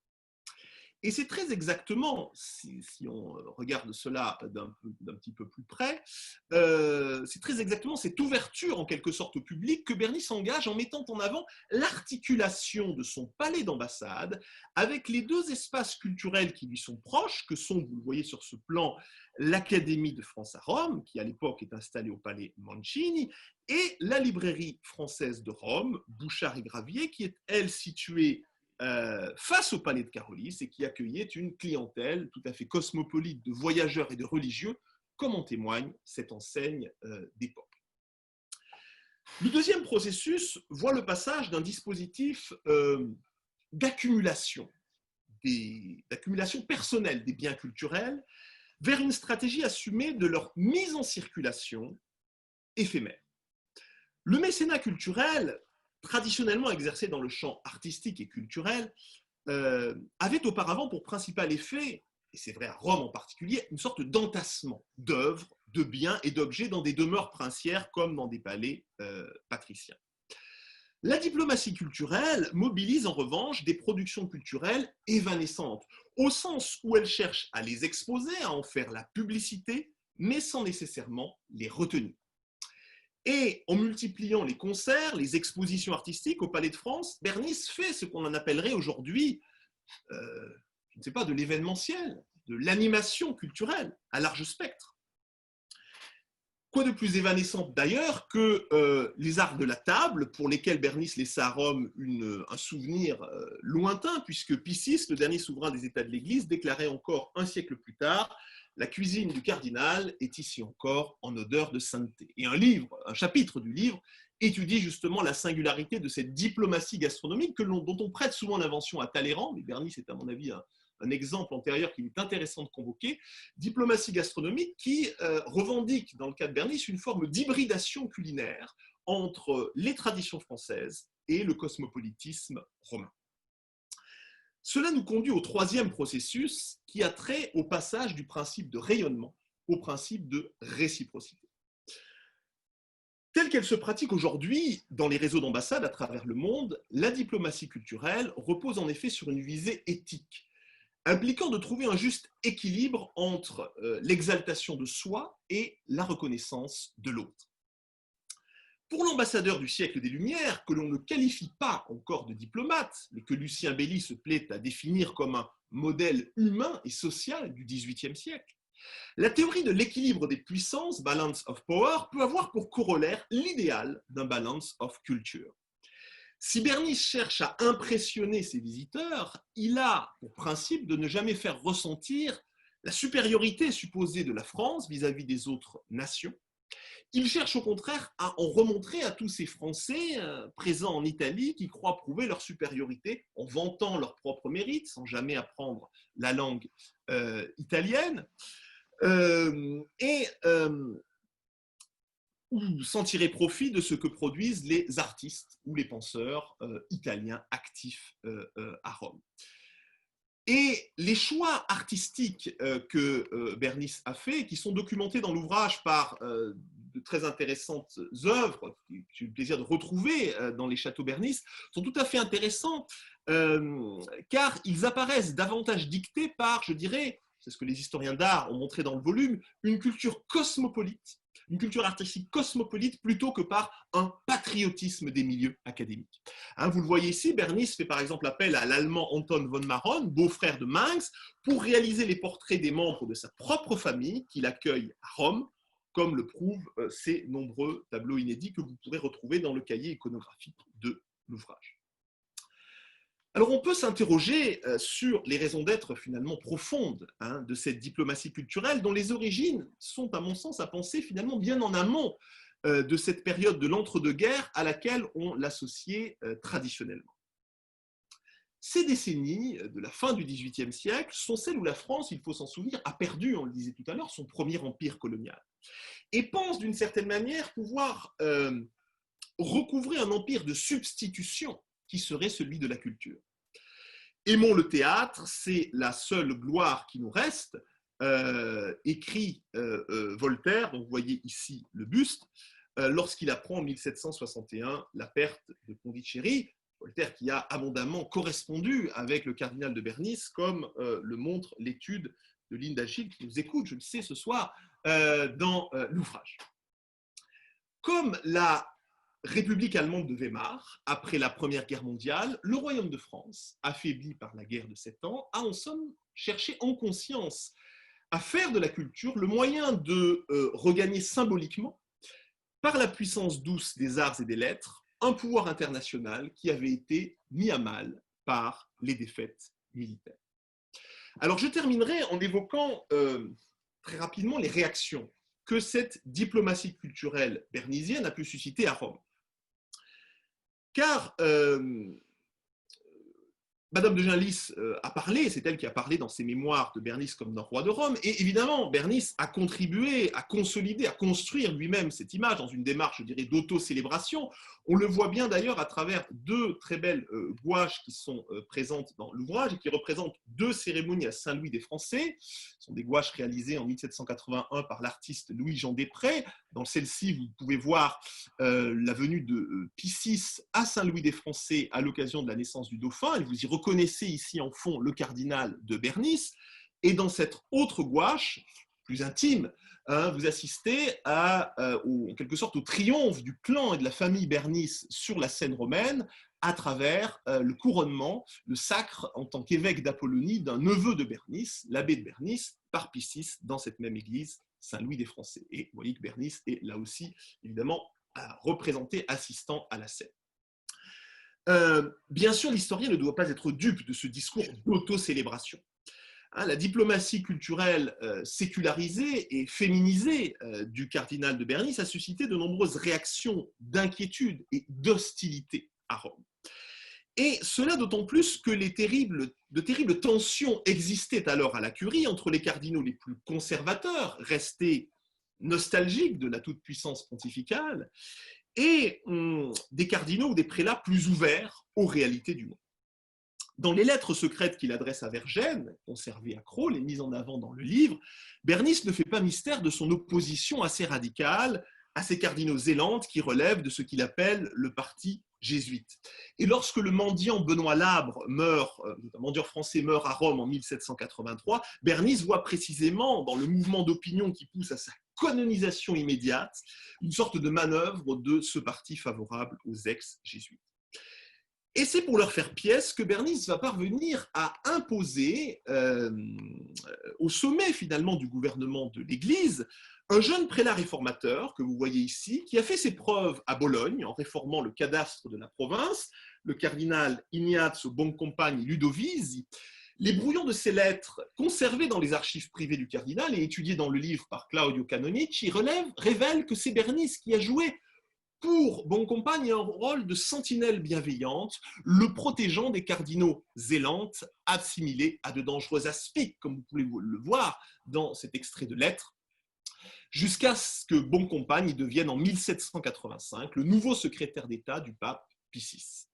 Et c'est très exactement, si on regarde cela d'un petit peu plus près, c'est très exactement cette ouverture en quelque sorte au public que Bernice engage en mettant en avant l'articulation de son palais d'ambassade avec les deux espaces culturels qui lui sont proches, que sont, vous le voyez sur ce plan, l'Académie de France à Rome, qui à l'époque est installée au palais Mancini, et la librairie française de Rome, Bouchard et Gravier, qui est, elle, située face au palais de Carolis et qui accueillait une clientèle tout à fait cosmopolite de voyageurs et de religieux, comme en témoigne cette enseigne d'époque. Le deuxième processus voit le passage d'un dispositif d'accumulation personnelle des biens culturels vers une stratégie assumée de leur mise en circulation éphémère. Le mécénat culturel, traditionnellement exercé dans le champ artistique et culturel, avait auparavant pour principal effet, et c'est vrai à Rome en particulier, une sorte d'entassement d'œuvres, de biens et d'objets dans des demeures princières comme dans des palais patriciens. La diplomatie culturelle mobilise en revanche des productions culturelles évanescentes, au sens où elle cherche à les exposer, à en faire la publicité, mais sans nécessairement les retenir. Et en multipliant les concerts, les expositions artistiques au Palais de France, Bernis fait ce qu'on en appellerait aujourd'hui, je ne sais pas, de l'événementiel, de l'animation culturelle à large spectre. Quoi de plus évanescent d'ailleurs que les arts de la table, pour lesquels Bernis laissa à Rome un souvenir lointain, puisque Piscis, le dernier souverain des États de l'Église, déclarait encore un siècle plus tard: la cuisine du cardinal est ici encore en odeur de sainteté. Et un chapitre du livre, étudie justement la singularité de cette diplomatie gastronomique dont on prête souvent l'invention à Talleyrand, mais Bernis est à mon avis un exemple antérieur qu'il est intéressant de convoquer, diplomatie gastronomique qui revendique, dans le cas de Bernis, une forme d'hybridation culinaire entre les traditions françaises et le cosmopolitisme romain. Cela nous conduit au troisième processus qui a trait au passage du principe de rayonnement au principe de réciprocité. Telle qu'elle se pratique aujourd'hui dans les réseaux d'ambassades à travers le monde, la diplomatie culturelle repose en effet sur une visée éthique, impliquant de trouver un juste équilibre entre l'exaltation de soi et la reconnaissance de l'autre. Pour l'ambassadeur du siècle des Lumières, que l'on ne qualifie pas encore de diplomate, mais que Lucien Belli se plaît à définir comme un modèle humain et social du XVIIIe siècle, la théorie de l'équilibre des puissances, balance of power, peut avoir pour corollaire l'idéal d'un balance of culture. Si Bernis cherche à impressionner ses visiteurs, il a pour principe de ne jamais faire ressentir la supériorité supposée de la France vis-à-vis des autres nations. Il cherche au contraire à en remontrer à tous ces Français présents en Italie qui croient prouver leur supériorité en vantant leurs propres mérites, sans jamais apprendre la langue italienne, ou sans tirer profit de ce que produisent les artistes ou les penseurs italiens actifs à Rome. Et les choix artistiques que Bernis a faits, qui sont documentés dans l'ouvrage par de très intéressantes œuvres, que j'ai eu le plaisir de retrouver dans les châteaux Bernis, sont tout à fait intéressants, car ils apparaissent davantage dictés par, je dirais, c'est ce que les historiens d'art ont montré dans le volume, une culture cosmopolite, une culture artistique cosmopolite plutôt que par un patriotisme des milieux académiques. Vous le voyez ici, Bernis fait par exemple appel à l'allemand Anton von Maron, beau-frère de Mainz, pour réaliser les portraits des membres de sa propre famille qu'il accueille à Rome, comme le prouvent ces nombreux tableaux inédits que vous pourrez retrouver dans le cahier iconographique de l'ouvrage. Alors on peut s'interroger sur les raisons d'être finalement profondes de cette diplomatie culturelle dont les origines sont à mon sens à penser finalement bien en amont de cette période de l'entre-deux-guerres à laquelle on l'associait traditionnellement. Ces décennies de la fin du XVIIIe siècle sont celles où la France, il faut s'en souvenir, a perdu, on le disait tout à l'heure, son premier empire colonial et pense d'une certaine manière pouvoir recouvrer un empire de substitution qui serait celui de la culture. Aimons le théâtre, c'est la seule gloire qui nous reste, écrit Voltaire, donc vous voyez ici le buste, lorsqu'il apprend en 1761 la perte de Pondichéry, Voltaire qui a abondamment correspondu avec le cardinal de Bernis, comme le montre l'étude de Linda Gilles, qui nous écoute, je le sais, ce soir, dans l'ouvrage. Comme la République allemande de Weimar, après la Première Guerre mondiale, le Royaume de France, affaibli par la guerre de 7 ans, a en somme cherché en conscience à faire de la culture le moyen de regagner symboliquement, par la puissance douce des arts et des lettres, un pouvoir international qui avait été mis à mal par les défaites militaires. Alors je terminerai en évoquant très rapidement les réactions que cette diplomatie culturelle bernisienne a pu susciter à Rome. Car Madame de Genlis a parlé, c'est elle qui a parlé dans ses mémoires de Bernice comme d'un roi de Rome, et évidemment, Bernice a contribué à consolider, à construire lui-même cette image dans une démarche, je dirais, d'auto-célébration. On le voit bien d'ailleurs à travers deux très belles gouaches qui sont présentes dans l'ouvrage et qui représentent deux cérémonies à Saint-Louis des Français. Ce sont des gouaches réalisées en 1781 par l'artiste Louis-Jean Després. Dans celle-ci, vous pouvez voir la venue de Pie VI à Saint-Louis des Français à l'occasion de la naissance du dauphin, et vous y reconnaissez ici en fond le cardinal de Bernice, et dans cette autre gouache, plus intime, vous assistez en quelque sorte au triomphe du clan et de la famille Bernice sur la scène romaine à travers le couronnement, le sacre en tant qu'évêque d'Apollonie d'un neveu de Bernice, l'abbé de Bernice, par Pie VI dans cette même église, Saint-Louis des Français. Et vous voyez que Bernice est là aussi, évidemment, représenté, assistant à la scène. Bien sûr, l'historien ne doit pas être dupe de ce discours d'auto-célébration. La diplomatie culturelle sécularisée et féminisée du cardinal de Bernice a suscité de nombreuses réactions d'inquiétude et d'hostilité à Rome. Et cela d'autant plus que de terribles tensions existaient alors à la curie entre les cardinaux les plus conservateurs, restés nostalgiques de la toute-puissance pontificale, et des cardinaux ou des prélats plus ouverts aux réalités du monde. Dans les lettres secrètes qu'il adresse à Vergennes, conservées à Crolles et mises en avant dans le livre, Bernice ne fait pas mystère de son opposition assez radicale à ces cardinaux zélantes qui relèvent de ce qu'il appelle le parti jésuite. Et lorsque le mendiant Benoît Labre meurt, un mendiant français meurt à Rome en 1783, Bernice voit précisément dans le mouvement d'opinion qui pousse à sa canonisation immédiate une sorte de manœuvre de ce parti favorable aux ex-jésuites. Et c'est pour leur faire pièce que Bernice va parvenir à imposer au sommet finalement du gouvernement de l'Église un jeune prélat réformateur que vous voyez ici, qui a fait ses preuves à Bologne en réformant le cadastre de la province, le cardinal Ignazio Boncompagni Ludovisi. Les brouillons de ces lettres, conservés dans les archives privées du cardinal et étudiés dans le livre par Claudio Canonici, révèlent que c'est Bernice qui a joué pour Boncompagni un rôle de sentinelle bienveillante, le protégeant des cardinaux zélantes assimilés à de dangereux aspics, comme vous pouvez le voir dans cet extrait de lettre, jusqu'à ce que Boncompagni devienne en 1785 le nouveau secrétaire d'État du pape Pie VI.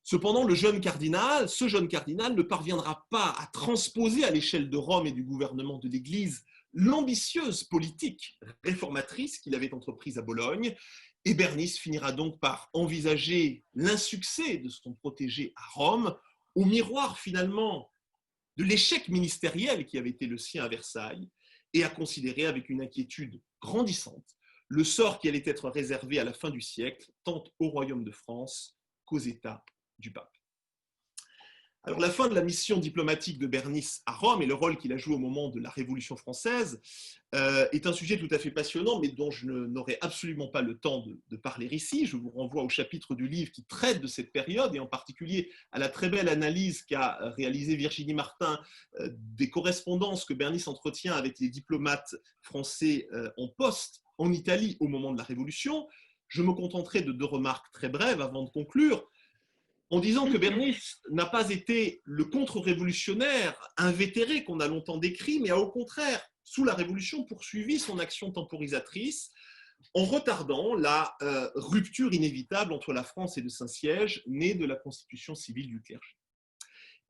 Cependant, ce jeune cardinal ne parviendra pas à transposer à l'échelle de Rome et du gouvernement de l'Église l'ambitieuse politique réformatrice qu'il avait entreprise à Bologne, et Bernice finira donc par envisager l'insuccès de son protégé à Rome, au miroir finalement de l'échec ministériel qui avait été le sien à Versailles, et à considérer avec une inquiétude grandissante le sort qui allait être réservé à la fin du siècle, tant au royaume de France qu'aux États du pape. Alors, la fin de la mission diplomatique de Bernice à Rome et le rôle qu'il a joué au moment de la Révolution française est un sujet tout à fait passionnant, mais dont je n'aurai absolument pas le temps de parler ici. Je vous renvoie au chapitre du livre qui traite de cette période, et en particulier à la très belle analyse qu'a réalisée Virginie Martin des correspondances que Bernice entretient avec les diplomates français en poste en Italie au moment de la Révolution. Je me contenterai de 2 remarques très brèves avant de conclure, en disant que Bernice n'a pas été le contre-révolutionnaire invétéré qu'on a longtemps décrit, mais a au contraire, sous la Révolution, poursuivi son action temporisatrice en retardant la rupture inévitable entre la France et le Saint-Siège, née de la constitution civile du clergé.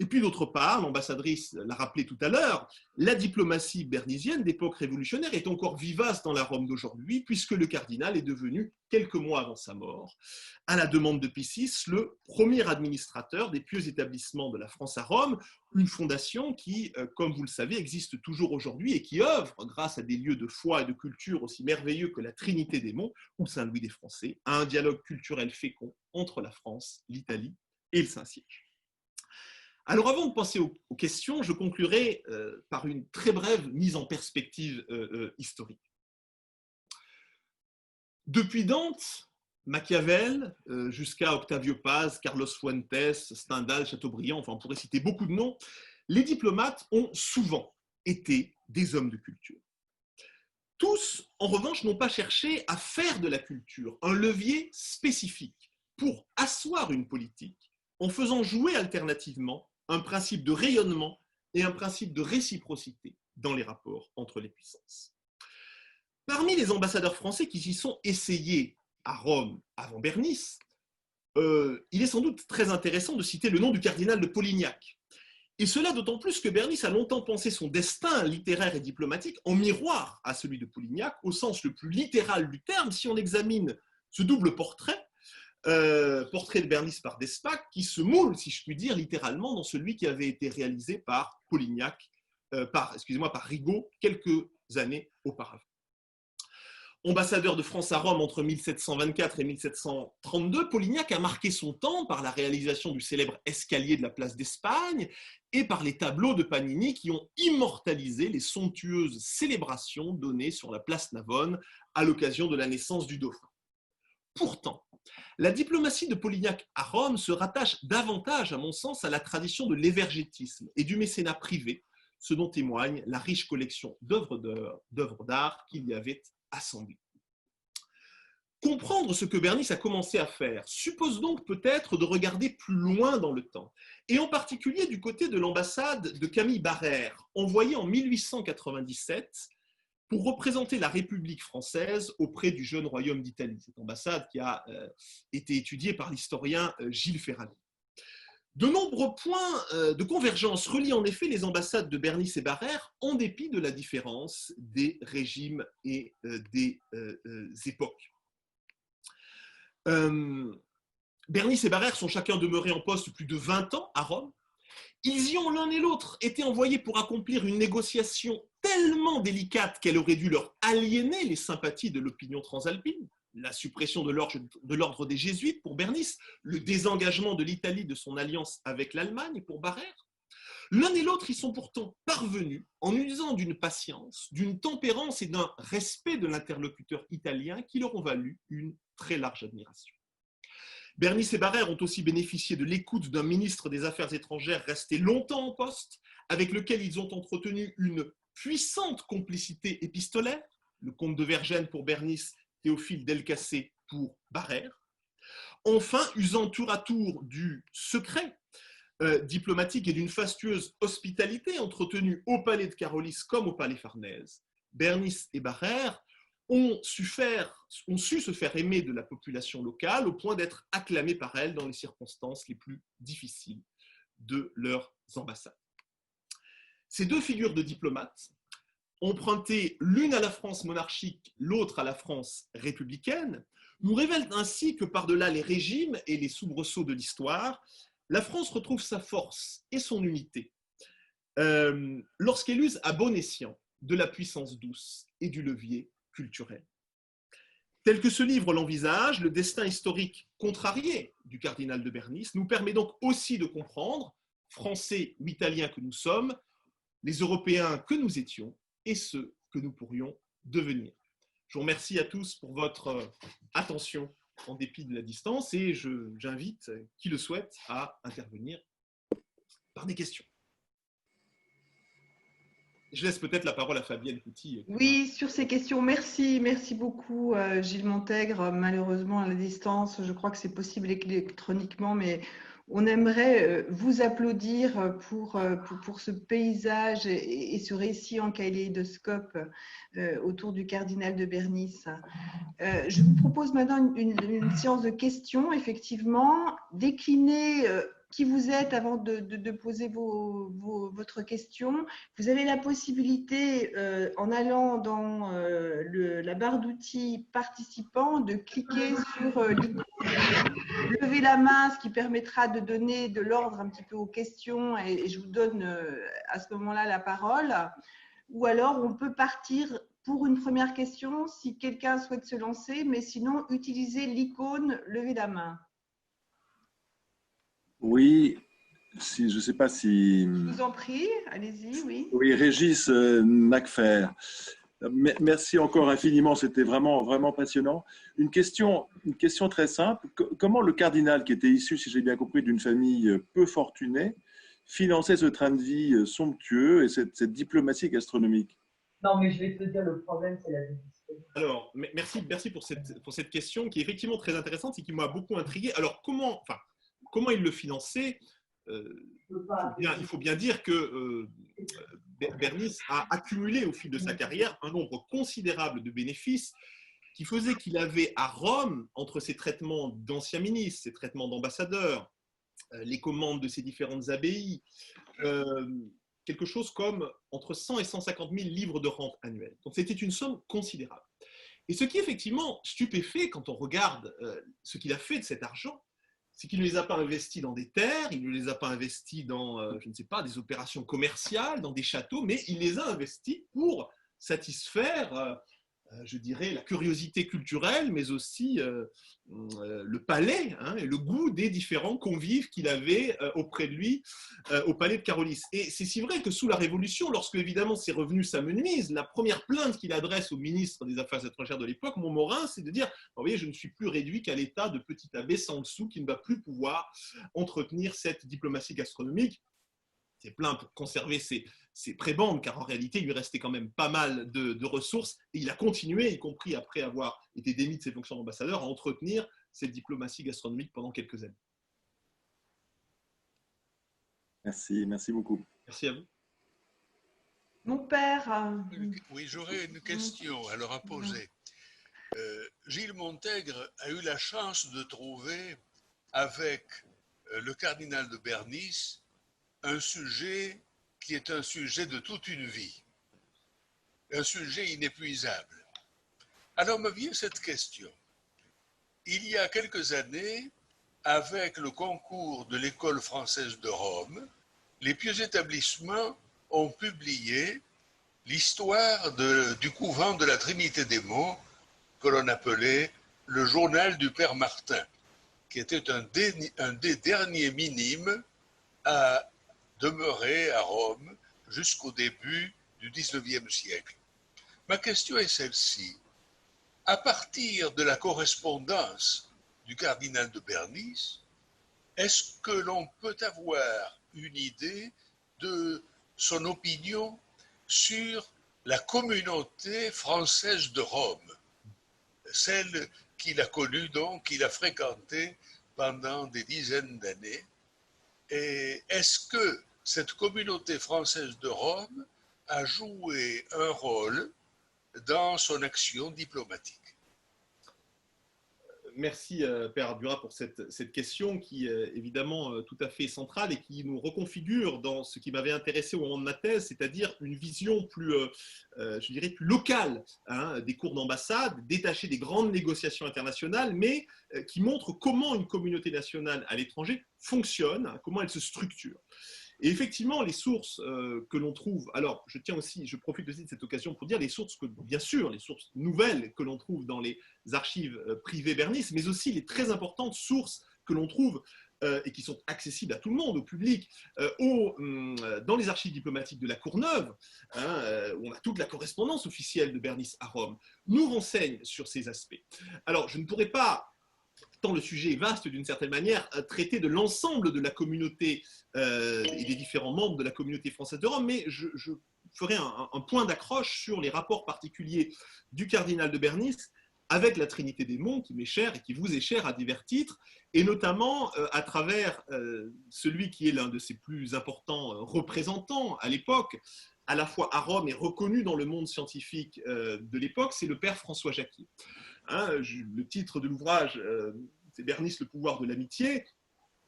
Et puis d'autre part, l'ambassadrice l'a rappelé tout à l'heure, la diplomatie bernisienne d'époque révolutionnaire est encore vivace dans la Rome d'aujourd'hui, puisque le cardinal est devenu, quelques mois avant sa mort, à la demande de Pie VI, le premier administrateur des pieux établissements de la France à Rome, une fondation qui, comme vous le savez, existe toujours aujourd'hui et qui œuvre, grâce à des lieux de foi et de culture aussi merveilleux que la Trinité des Monts ou Saint-Louis des Français, à un dialogue culturel fécond entre la France, l'Italie et le Saint-Siège. Alors, avant de passer aux questions, je conclurai par une très brève mise en perspective historique. Depuis Dante, Machiavel, jusqu'à Octavio Paz, Carlos Fuentes, Stendhal, Chateaubriand, enfin on pourrait citer beaucoup de noms, les diplomates ont souvent été des hommes de culture. Tous, en revanche, n'ont pas cherché à faire de la culture un levier spécifique pour asseoir une politique en faisant jouer alternativement un principe de rayonnement et un principe de réciprocité dans les rapports entre les puissances. Parmi les ambassadeurs français qui s'y sont essayés à Rome avant Bernice, il est sans doute très intéressant de citer le nom du cardinal de Polignac. Et cela d'autant plus que Bernice a longtemps pensé son destin littéraire et diplomatique en miroir à celui de Polignac, au sens le plus littéral du terme, si on examine ce double portrait, portrait de Bernice par Despac, qui se moule, si je puis dire, littéralement dans celui qui avait été réalisé par Polignac, par Rigaud, quelques années auparavant. Ambassadeur de France à Rome entre 1724 et 1732, Polignac a marqué son temps par la réalisation du célèbre escalier de la place d'Espagne et par les tableaux de Panini qui ont immortalisé les somptueuses célébrations données sur la place Navone à l'occasion de la naissance du dauphin. Pourtant, la diplomatie de Polignac à Rome se rattache davantage, à mon sens, à la tradition de l'évergétisme et du mécénat privé, ce dont témoigne la riche collection d'œuvres d'art qu'il y avait assemblée. Comprendre ce que Bernice a commencé à faire suppose donc peut-être de regarder plus loin dans le temps, et en particulier du côté de l'ambassade de Camille Barrère, envoyée en 1897 pour représenter la République française auprès du jeune royaume d'Italie. Cette ambassade qui a été étudiée par l'historien Gilles Ferrari. De nombreux points de convergence relient en effet les ambassades de Bernice et Barrère en dépit de la différence des régimes et des époques. Bernice et Barrère sont chacun demeurés en poste plus de 20 ans à Rome. Ils y ont l'un et l'autre été envoyés pour accomplir une négociation tellement délicate qu'elle aurait dû leur aliéner les sympathies de l'opinion transalpine. La suppression de l'ordre des Jésuites pour Bernice, le désengagement de l'Italie de son alliance avec l'Allemagne pour Barrère. L'un et l'autre y sont pourtant parvenus en usant d'une patience, d'une tempérance et d'un respect de l'interlocuteur italien qui leur ont valu une très large admiration. Bernice et Barrère ont aussi bénéficié de l'écoute d'un ministre des Affaires étrangères resté longtemps en poste, avec lequel ils ont entretenu une puissante complicité épistolaire, le comte de Vergennes pour Bernice, Théophile Delcassé pour Barrère. Enfin, usant tour à tour du secret diplomatique et d'une fastueuse hospitalité entretenue au palais de Carolis comme au palais Farnèse, Bernice et Barrère ont su se faire aimer de la population locale au point d'être acclamés par elle dans les circonstances les plus difficiles de leurs ambassades. Ces deux figures de diplomates, empruntées l'une à la France monarchique, l'autre à la France républicaine, nous révèlent ainsi que par-delà les régimes et les soubresauts de l'histoire, la France retrouve sa force et son unité lorsqu'elle use à bon escient de la puissance douce et du levier culturel. Tel que ce livre l'envisage, le destin historique contrarié du cardinal de Bernice nous permet donc aussi de comprendre, Français ou Italiens que nous sommes, les Européens que nous étions et ceux que nous pourrions devenir. Je vous remercie à tous pour votre attention en dépit de la distance et j'invite qui le souhaite à intervenir par des questions. Je laisse peut-être la parole à Fabienne Couty. Oui, sur ces questions, merci beaucoup Gilles Montègre. Malheureusement, à la distance, je crois que c'est possible électroniquement, mais on aimerait vous applaudir pour ce paysage et ce récit en kaléidoscope autour du cardinal de Bernice. Je vous propose maintenant une séance de questions, effectivement, décliner qui vous êtes avant de poser votre question. Vous avez la possibilité, en allant dans la barre d'outils participants, de cliquer sur l'icône lever la main, ce qui permettra de donner de l'ordre un petit peu aux questions et je vous donne à ce moment-là la parole. Ou alors, on peut partir pour une première question si quelqu'un souhaite se lancer, mais sinon, utilisez l'icône lever la main. Oui, je ne sais pas si… Je vous en prie, allez-y, oui. Oui, Régis Nacfer. Merci encore infiniment, c'était vraiment passionnant. Une question très simple. Comment le cardinal, qui était issu, si j'ai bien compris, d'une famille peu fortunée, finançait ce train de vie somptueux et cette diplomatie gastronomique? Non, mais je vais te dire, le problème, c'est la décision. Alors, merci pour cette question qui est effectivement très intéressante et qui m'a beaucoup intrigué. Alors, comment comment il le finançait? Il faut bien dire que Bernice a accumulé au fil de sa carrière un nombre considérable de bénéfices qui faisait qu'il avait à Rome, entre ses traitements d'anciens ministres, ses traitements d'ambassadeurs, les commandes de ses différentes abbayes, quelque chose comme entre 100 et 150 000 livres de rente annuels. Donc c'était une somme considérable. Et ce qui effectivement stupéfait quand on regarde ce qu'il a fait de cet argent, c'est qu'il ne les a pas investis dans des terres, il ne les a pas investis dans, je ne sais pas, des opérations commerciales, dans des châteaux, mais il les a investis pour satisfaire, je dirais, la curiosité culturelle, mais aussi le palais et le goût des différents convives qu'il avait auprès de lui au palais de Carolis. Et c'est si vrai que sous la Révolution, lorsque évidemment ses revenus s'amenuisent, la première plainte qu'il adresse au ministre des Affaires étrangères de l'époque, Montmorin, c'est de dire « Vous voyez, je ne suis plus réduit qu'à l'état de petit abbé sans le sou qui ne va plus pouvoir entretenir cette diplomatie gastronomique. » C'est plein pour conserver ses prébendes, car en réalité, il lui restait quand même pas mal de ressources, et il a continué, y compris après avoir été démis de ses fonctions d'ambassadeur, à entretenir cette diplomatie gastronomique pendant quelques années. Merci beaucoup. Merci à vous. Mon père. Oui, j'aurais une question alors à poser. Gilles Montègre a eu la chance de trouver avec le cardinal de Bernis un sujet qui est un sujet de toute une vie, un sujet inépuisable. Alors me vient cette question. Il y a quelques années, avec le concours de l'École française de Rome, les pieux établissements ont publié l'histoire du couvent de la Trinité des Monts, que l'on appelait le journal du Père Martin, qui était un des derniers minimes à demeurer à Rome jusqu'au début du XIXe siècle. Ma question est celle-ci. À partir de la correspondance du cardinal de Bernis, est-ce que l'on peut avoir une idée de son opinion sur la communauté française de Rome, celle qu'il a connue donc, qu'il a fréquentée pendant des dizaines d'années? Et est-ce que cette communauté française de Rome a joué un rôle dans son action diplomatique? Merci Père Ardura pour cette question qui est évidemment tout à fait centrale et qui nous reconfigure dans ce qui m'avait intéressé au moment de ma thèse, c'est-à-dire une vision plus, je dirais, plus locale des cours d'ambassade, détachée des grandes négociations internationales, mais qui montre comment une communauté nationale à l'étranger fonctionne, comment elle se structure. Et effectivement, les sources que l'on trouve, alors je profite aussi de cette occasion pour dire les sources que, bien sûr, les sources nouvelles que l'on trouve dans les archives privées Bernis, mais aussi les très importantes sources que l'on trouve et qui sont accessibles à tout le monde, au public, dans les archives diplomatiques de la Courneuve, où on a toute la correspondance officielle de Bernis à Rome, nous renseignent sur ces aspects. Alors, je ne pourrais pas, tant le sujet est vaste d'une certaine manière, traiter de l'ensemble de la communauté et des différents membres de la communauté française de Rome, mais je ferai un point d'accroche sur les rapports particuliers du cardinal de Bernis avec la Trinité des Monts, qui m'est chère et qui vous est chère à divers titres, et notamment à travers celui qui est l'un de ses plus importants représentants à l'époque, à la fois à Rome et reconnu dans le monde scientifique de l'époque, c'est le père François Jacquier. Le titre de l'ouvrage, c'est Bernis, le pouvoir de l'amitié.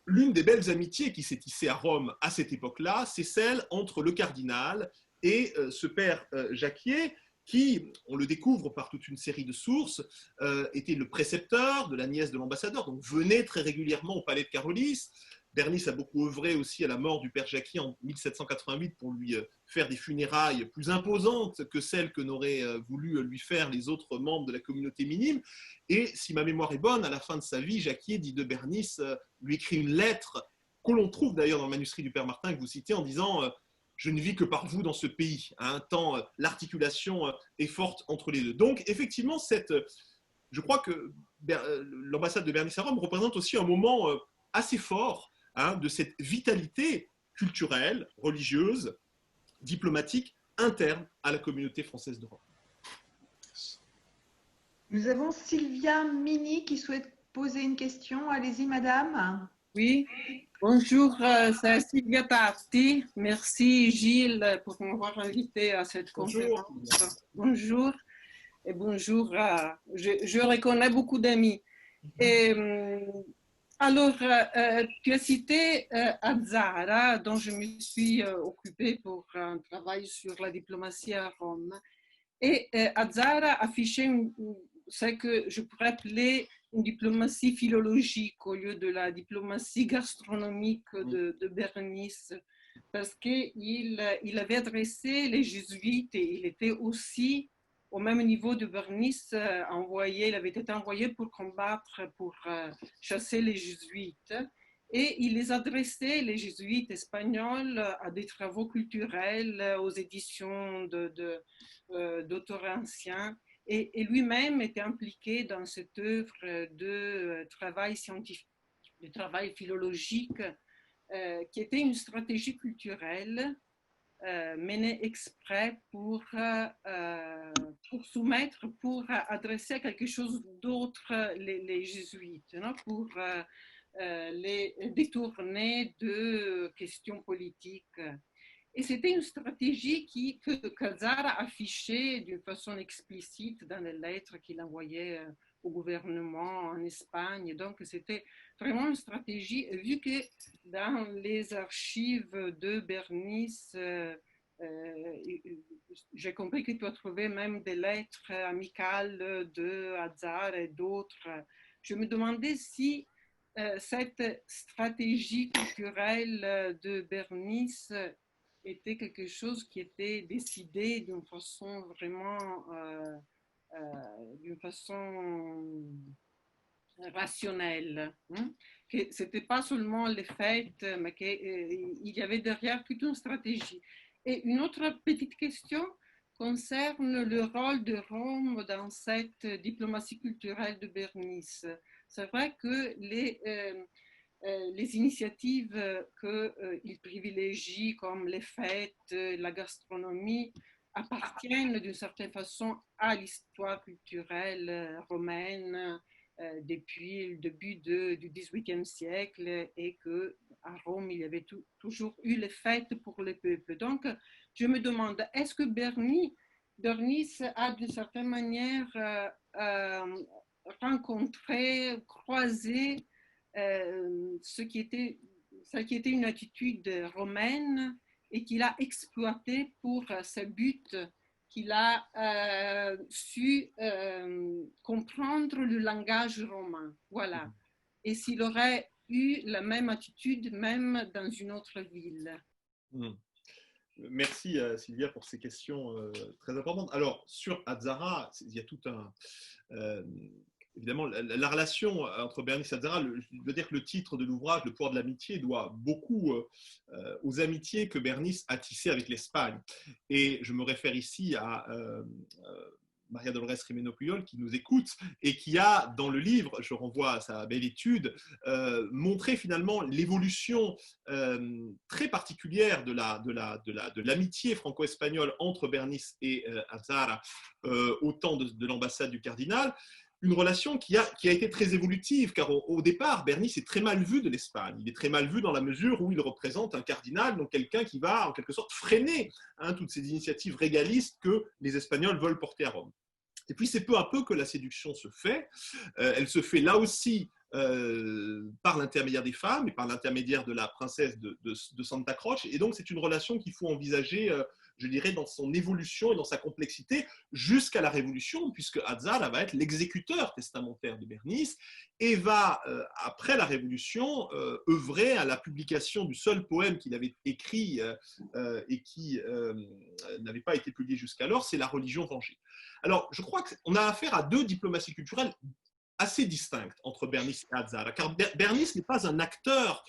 L'une des belles amitiés qui s'est tissée à Rome à cette époque-là, c'est celle entre le cardinal et ce père Jacquier, qui, on le découvre par toute une série de sources, était le précepteur de la nièce de l'ambassadeur, donc venait très régulièrement au palais de Carolis. Bernis a beaucoup œuvré aussi à la mort du père Jacquier en 1788 pour lui faire des funérailles plus imposantes que celles que n'auraient voulu lui faire les autres membres de la communauté minime. Et si ma mémoire est bonne, à la fin de sa vie, Jacquier, dit de Bernis, lui écrit une lettre que l'on trouve d'ailleurs dans le manuscrit du père Martin que vous citez en disant « Je ne vis que par vous dans ce pays », tant l'articulation est forte entre les deux. Donc effectivement, je crois que l'ambassade de Bernis à Rome représente aussi un moment assez fort de cette vitalité culturelle, religieuse, diplomatique, interne à la communauté française de Rome. Nous avons Sylvia Mini qui souhaite poser une question. Allez-y, madame. Oui, bonjour, c'est Sylvia Tarti. Merci Gilles pour m'avoir invité à cette conférence. Bonjour et bonjour. Je reconnais beaucoup d'amis. Et, alors, tu as cité Azzara, dont je me suis occupée pour un travail sur la diplomatie à Rome. Et Azzara affichait ce que je pourrais appeler une diplomatie philologique au lieu de la diplomatie gastronomique de Bernice, parce qu'il avait adressé les jésuites et il était aussi au même niveau de Bernice, il avait été envoyé pour combattre, pour chasser les jésuites. Et il les adressait, les jésuites espagnols, à des travaux culturels, aux éditions d'auteurs anciens. Et lui-même était impliqué dans cette œuvre de travail scientifique, de travail philologique, qui était une stratégie culturelle menée exprès pour soumettre, pour adresser à quelque chose d'autre les jésuites, non? Pour les détourner de questions politiques. Et c'était une stratégie qu'Azzara affichait d'une façon explicite dans les lettres qu'il envoyait au gouvernement en Espagne. Donc, c'était vraiment une stratégie, vu que dans les archives de Bernice, j'ai compris que tu as trouvé même des lettres amicales de Azzara et d'autres. Je me demandais si cette stratégie culturelle de Bernice était quelque chose qui était décidé d'une façon vraiment, d'une façon rationnelle. Hein? Que ce n'était pas seulement les fêtes, mais qu'il y avait derrière toute une stratégie. Et une autre petite question concerne le rôle de Rome dans cette diplomatie culturelle de Bernice. C'est vrai que les initiatives qu'il privilégie, comme les fêtes, la gastronomie, appartiennent d'une certaine façon à l'histoire culturelle romaine depuis le début du XVIIIe siècle, et qu'à Rome, il y avait toujours eu les fêtes pour le peuple. Donc, je me demande, est-ce que Bernice a d'une certaine manière rencontré, croisé ce qui était une attitude romaine et qu'il a exploité pour ses buts, qu'il a su comprendre le langage romain. Voilà. Et s'il aurait eu la même attitude même dans une autre ville. Merci Sylvia pour ces questions très importantes. Alors, sur Azzara, il y a tout un... évidemment, la relation entre Bernice et Azzara, je dois dire que le titre de l'ouvrage, Le pouvoir de l'amitié, doit beaucoup aux amitiés que Bernice a tissées avec l'Espagne. Et je me réfère ici à Maria Dolores Jimeno Puyol, qui nous écoute et qui a, dans le livre, je renvoie à sa belle étude, montré finalement l'évolution très particulière de l'amitié franco-espagnole entre Bernice et Azzara au temps de l'ambassade du cardinal. Une relation qui a été très évolutive, car au départ, Bernice est très mal vu de l'Espagne. Il est très mal vu dans la mesure où il représente un cardinal, donc quelqu'un qui va en quelque sorte freiner toutes ces initiatives régalistes que les Espagnols veulent porter à Rome. Et puis c'est peu à peu que la séduction se fait. Elle se fait là aussi par l'intermédiaire des femmes et par l'intermédiaire de la princesse de Santa Croce. Et donc c'est une relation qu'il faut envisager, je dirais, dans son évolution et dans sa complexité jusqu'à la Révolution, puisque Azzara va être l'exécuteur testamentaire de Bernice et va, après la Révolution, œuvrer à la publication du seul poème qu'il avait écrit et qui n'avait pas été publié jusqu'alors, c'est La religion vengée. Alors, je crois qu'on a affaire à deux diplomaties culturelles assez distinctes entre Bernice et Azzara, car Bernice n'est pas un acteur,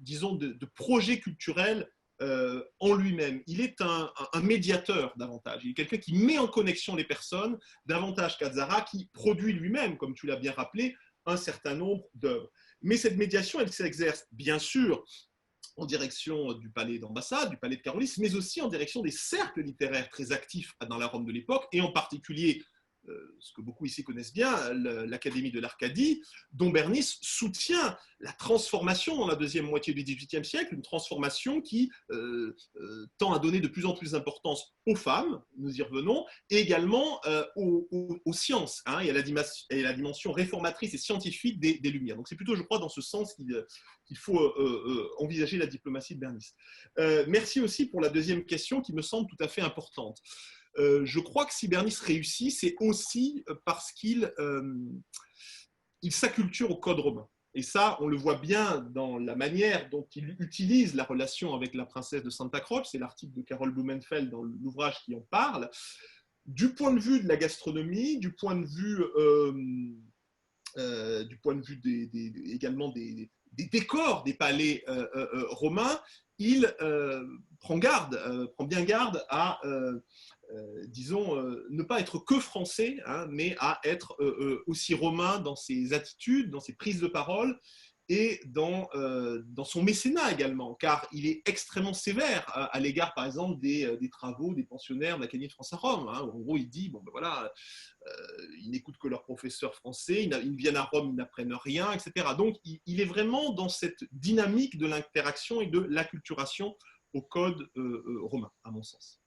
disons, de projet culturel en lui-même. Il est un médiateur davantage. Il est quelqu'un qui met en connexion les personnes davantage qu'Azzara, qui produit lui-même, comme tu l'as bien rappelé, un certain nombre d'œuvres. Mais cette médiation, elle s'exerce bien sûr en direction du palais d'ambassade, du palais de Carolis, mais aussi en direction des cercles littéraires très actifs dans la Rome de l'époque, et en particulier ce que beaucoup ici connaissent bien, l'Académie de l'Arcadie, dont Bernice soutient la transformation dans la deuxième moitié du XVIIIe siècle, une transformation qui tend à donner de plus en plus d'importance aux femmes, nous y revenons, et également aux sciences, hein, et à la dimension réformatrice et scientifique des Lumières. Donc c'est plutôt, je crois, dans ce sens qu'il faut envisager la diplomatie de Bernice. Merci aussi pour la deuxième question qui me semble tout à fait importante. Je crois que si Bernice réussit, c'est aussi parce qu'il s'acculture au code romain. Et ça, on le voit bien dans la manière dont il utilise la relation avec la princesse de Santa Croce. C'est l'article de Carole Blumenfeld dans l'ouvrage qui en parle. Du point de vue de la gastronomie, du point de vue également des décors des palais romains, il prend bien garde à, disons, ne pas être que français, hein, mais à être aussi romain dans ses attitudes, dans ses prises de parole et dans son mécénat également, car il est extrêmement sévère à l'égard, par exemple, des travaux des pensionnaires de l'Académie de France à Rome. Hein, où en gros, il dit, bon ben voilà, ils n'écoutent que leurs professeurs français, ils viennent à Rome, ils n'apprennent rien, etc. Donc, il est vraiment dans cette dynamique de l'interaction et de l'acculturation au code romain, à mon sens.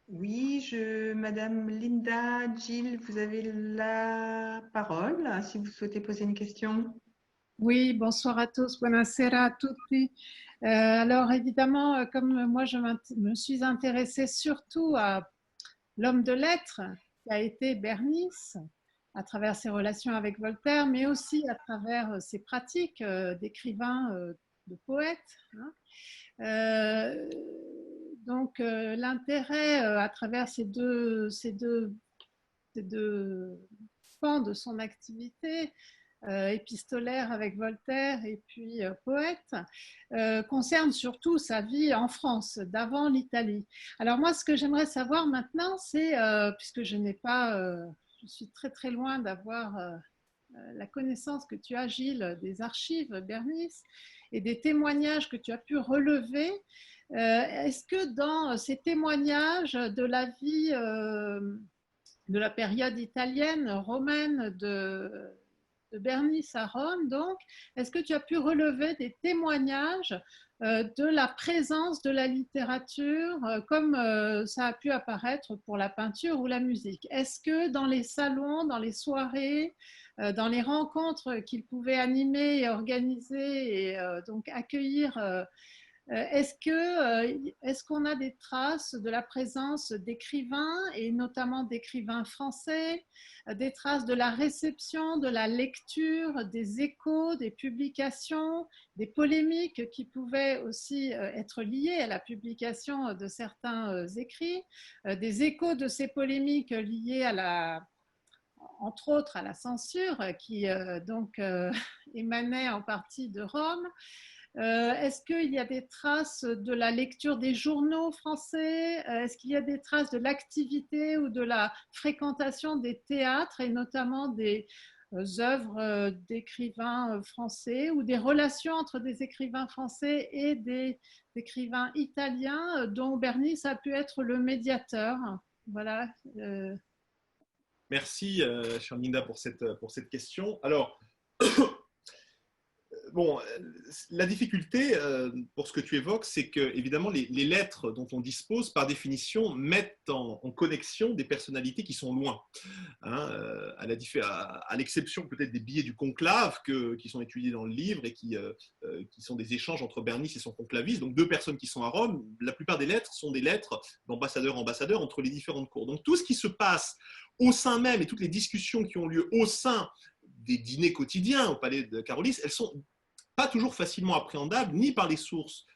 Oui, Madame Linda, Gilles, vous avez la parole si vous souhaitez poser une question. Oui, bonsoir à tous, buonasera a tutti. Alors évidemment, comme moi je me suis intéressée surtout à l'homme de lettres qui a été Bernice, à travers ses relations avec Voltaire, mais aussi à travers ses pratiques d'écrivain, de poète. Hein. Donc l'intérêt à travers ces deux pans de son activité, épistolaire avec Voltaire et puis poète, concerne surtout sa vie en France, d'avant l'Italie. Alors moi, ce que j'aimerais savoir maintenant, c'est, puisque je suis très très loin d'avoir la connaissance que tu as, Gilles, des archives Bernice et des témoignages que tu as pu relever, est-ce que dans ces témoignages de la vie de la période italienne, romaine de Bernice à Rome, donc, est-ce que tu as pu relever des témoignages de la présence de la littérature comme ça a pu apparaître pour la peinture ou la musique? Est-ce que dans les salons, dans les soirées, dans les rencontres qu'il pouvait animer et organiser et donc accueillir, est-ce qu'on a des traces de la présence d'écrivains et notamment d'écrivains français, des traces de la réception, de la lecture, des échos, des publications, des polémiques qui pouvaient aussi être liées à la publication de certains écrits, des échos de ces polémiques liées à entre autres à la censure qui émanait en partie de Rome? Est-ce qu'il y a des traces de la lecture des journaux français? Est-ce qu'il y a des traces de l'activité ou de la fréquentation des théâtres et notamment des œuvres d'écrivains français ou des relations entre des écrivains français et des écrivains italiens dont Bernice a pu être le médiateur? Voilà. Merci, chère Linda, pour cette question. Alors, bon, la difficulté pour ce que tu évoques, c'est que évidemment les lettres dont on dispose, par définition, mettent en connexion des personnalités qui sont loin. Hein, à l'exception peut-être des billets du conclave qui sont étudiés dans le livre et qui sont des échanges entre Bernice et son conclaviste, donc deux personnes qui sont à Rome. La plupart des lettres sont des lettres d'ambassadeur à ambassadeur entre les différentes cours. Donc tout ce qui se passe au sein même et toutes les discussions qui ont lieu au sein des dîners quotidiens au palais de Carolis, elles sont pas toujours facilement appréhendables, ni par les sources,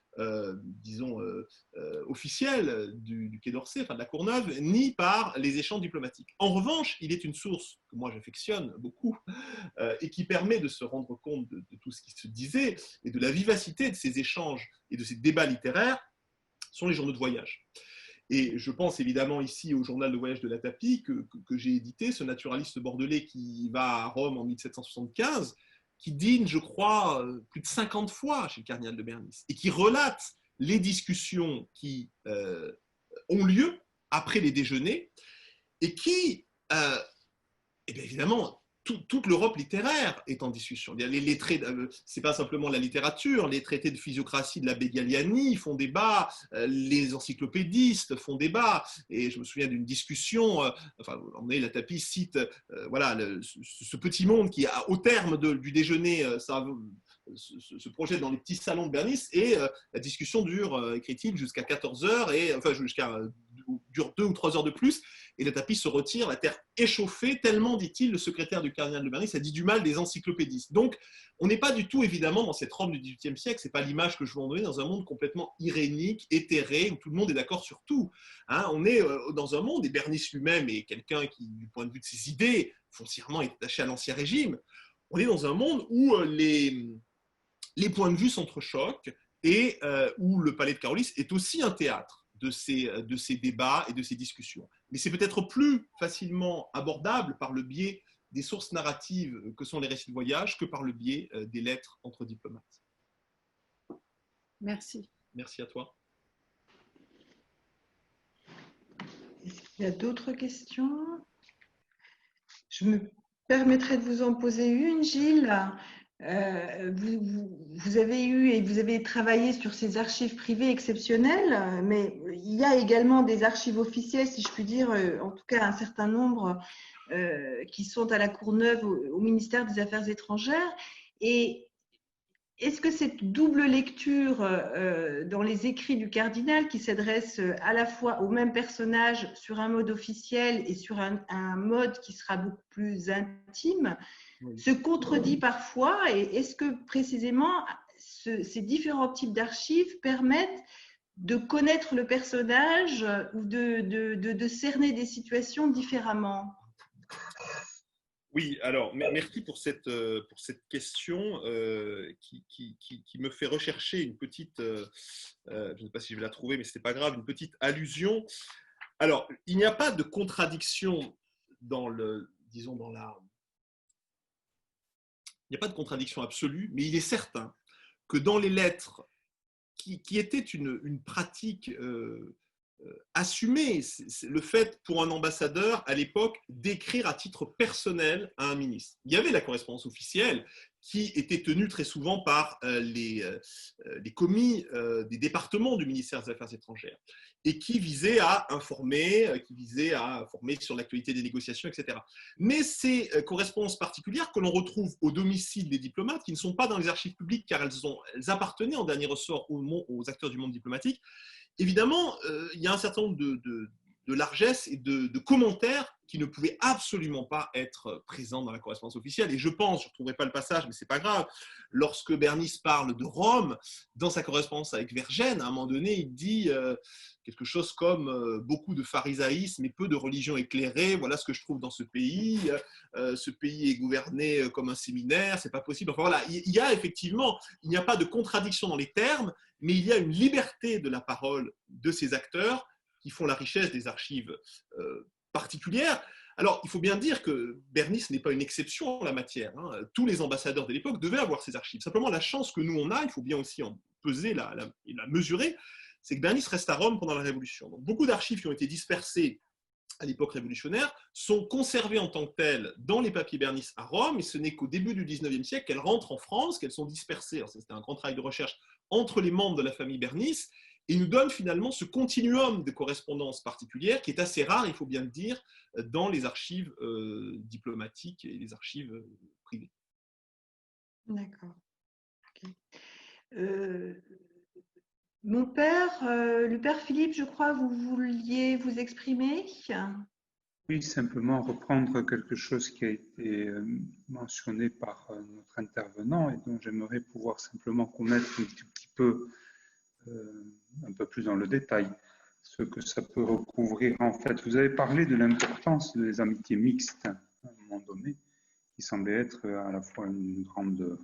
officielles du Quai d'Orsay, enfin de la Courneuve, ni par les échanges diplomatiques. En revanche, il est une source que moi j'affectionne beaucoup et qui permet de se rendre compte de tout ce qui se disait et de la vivacité de ces échanges et de ces débats littéraires, sont les journaux de voyage. Et je pense évidemment ici au journal de voyage de la Tapie que j'ai édité, ce naturaliste bordelais qui va à Rome en 1775, qui dîne, je crois, plus de 50 fois chez le cardinal de Bernice, et qui relate les discussions qui ont lieu après les déjeuners et qui, eh bien évidemment, toute l'Europe littéraire est en discussion. C'est pas simplement la littérature, les traités de physiocratie de l'abbé Galliani font débat, les encyclopédistes font débat, et je me souviens d'une discussion, la Tapie cite voilà, ce petit monde qui, au terme du déjeuner, se projette dans les petits salons de Bernice, et la discussion dure, écrit-il, jusqu'à 14 heures, et enfin dure 2 ou 3 heures de plus, et la Tapie se retire, la terre échauffée, tellement, dit-il, le secrétaire du cardinal de Bernice a dit du mal des encyclopédistes. Donc, on n'est pas du tout, évidemment, dans cette Rome du XVIIIe siècle, c'est pas l'image que je veux en donner, dans un monde complètement irénique, éthéré, où tout le monde est d'accord sur tout. Hein, on est dans un monde, et Bernice lui-même est quelqu'un qui, du point de vue de ses idées, foncièrement est attaché à l'Ancien Régime. On est dans un monde où les points de vue s'entrechoquent, et où le Palais de Carolis est aussi un théâtre de ces débats et de ces discussions. Mais c'est peut-être plus facilement abordable par le biais des sources narratives que sont les récits de voyage que par le biais des lettres entre diplomates. Merci. Merci à toi. Est-ce qu'il y a d'autres questions? Je me permettrai de vous en poser une, Gilles. Vous avez eu et vous avez travaillé sur ces archives privées exceptionnelles, mais il y a également des archives officielles, si je puis dire, en tout cas un certain nombre qui sont à la Courneuve, au ministère des Affaires étrangères. Et est-ce que cette double lecture dans les écrits du cardinal, qui s'adresse à la fois au même personnage sur un mode officiel et sur un mode qui sera beaucoup plus intime, se contredit parfois, et est-ce que précisément ces différents types d'archives permettent de connaître le personnage ou de cerner des situations différemment? Oui, alors merci pour cette question qui me fait rechercher une petite, je ne sais pas si je vais la trouver, mais ce n'est pas grave, une petite allusion. Alors, il n'y a pas de contradiction il n'y a pas de contradiction absolue, mais il est certain que dans les lettres qui étaient une pratique assumée, c'est le fait pour un ambassadeur à l'époque d'écrire à titre personnel à un ministre. Il y avait la correspondance officielle qui était tenue très souvent par les commis des départements du ministère des Affaires étrangères et qui visait à informer sur l'actualité des négociations, etc. Mais ces correspondances particulières que l'on retrouve au domicile des diplomates, qui ne sont pas dans les archives publiques car elles appartenaient en dernier ressort aux acteurs du monde diplomatique, évidemment, il y a un certain nombre de largesses et de commentaires qui ne pouvaient absolument pas être présents dans la correspondance officielle. Et je pense, je ne retrouverai pas le passage, mais ce n'est pas grave, lorsque Bernice parle de Rome, dans sa correspondance avec Vergène, à un moment donné, il dit quelque chose comme beaucoup de pharisaïsme et peu de religion éclairée, voilà ce que je trouve dans ce pays est gouverné comme un séminaire, c'est pas possible. Enfin voilà, il y a effectivement, il n'y a pas de contradiction dans les termes, mais il y a une liberté de la parole de ces acteurs qui font la richesse des archives particulières. Alors, il faut bien dire que Bernice n'est pas une exception en la matière. Hein. Tous les ambassadeurs de l'époque devaient avoir ces archives. Simplement, la chance que nous, on a, il faut bien aussi en peser et la mesurer, c'est que Bernice reste à Rome pendant la Révolution. Donc, beaucoup d'archives qui ont été dispersées à l'époque révolutionnaire sont conservées en tant que telles dans les papiers Bernice à Rome, et ce n'est qu'au début du XIXe siècle qu'elles rentrent en France, qu'elles sont dispersées. C'était un grand travail de recherche entre les membres de la famille Bernice, et nous donne finalement ce continuum de correspondance particulière qui est assez rare, il faut bien le dire, dans les archives diplomatiques et les archives privées. D'accord. Okay. Mon père, le père Philippe, je crois, vous vouliez vous exprimer? Oui, simplement reprendre quelque chose qui a été mentionné par notre intervenant et dont j'aimerais pouvoir simplement connaître un petit peu, un peu plus dans le détail, ce que ça peut recouvrir. En fait, vous avez parlé de l'importance des amitiés mixtes à un moment donné, qui semblait être à la fois une grande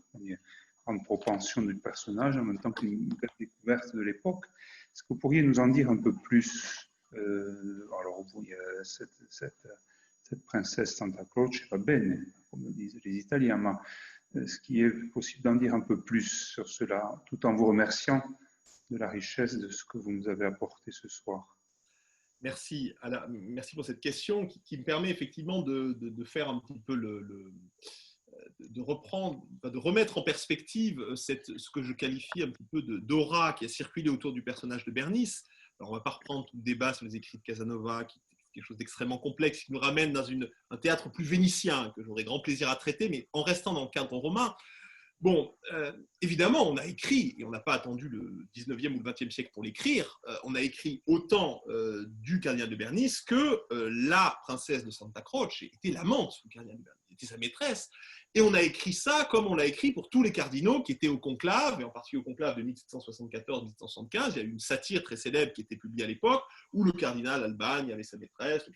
propension du personnage, en même temps qu'une belle découverte de l'époque. Est-ce que vous pourriez nous en dire un peu plus? Alors, il y a cette princesse Santa Croce va bene, comme disent les Italiens, mais est-ce qu'il est possible d'en dire un peu plus sur cela, tout en vous remerciant la richesse de ce que vous nous avez apporté ce soir. Merci, merci pour cette question qui me permet effectivement de faire un petit peu de remettre en perspective ce que je qualifie un petit peu d'aura qui a circulé autour du personnage de Bernice. Alors on ne va pas reprendre tout le débat sur les écrits de Casanova, qui est quelque chose d'extrêmement complexe, qui nous ramène dans un théâtre plus vénitien, que j'aurais grand plaisir à traiter, mais en restant dans le cadre romain. Bon, évidemment, on a écrit, et on n'a pas attendu le 19e ou le 20e siècle pour l'écrire, on a écrit autant du cardinal de Bernice que la princesse de Santa Croce était l'amante du cardinal de Bernice, était sa maîtresse. Et on a écrit ça comme on l'a écrit pour tous les cardinaux qui étaient au conclave, et en particulier au conclave de 1774-1775. Il y a eu une satire très célèbre qui était publiée à l'époque, où le cardinal Albagne avait sa maîtresse.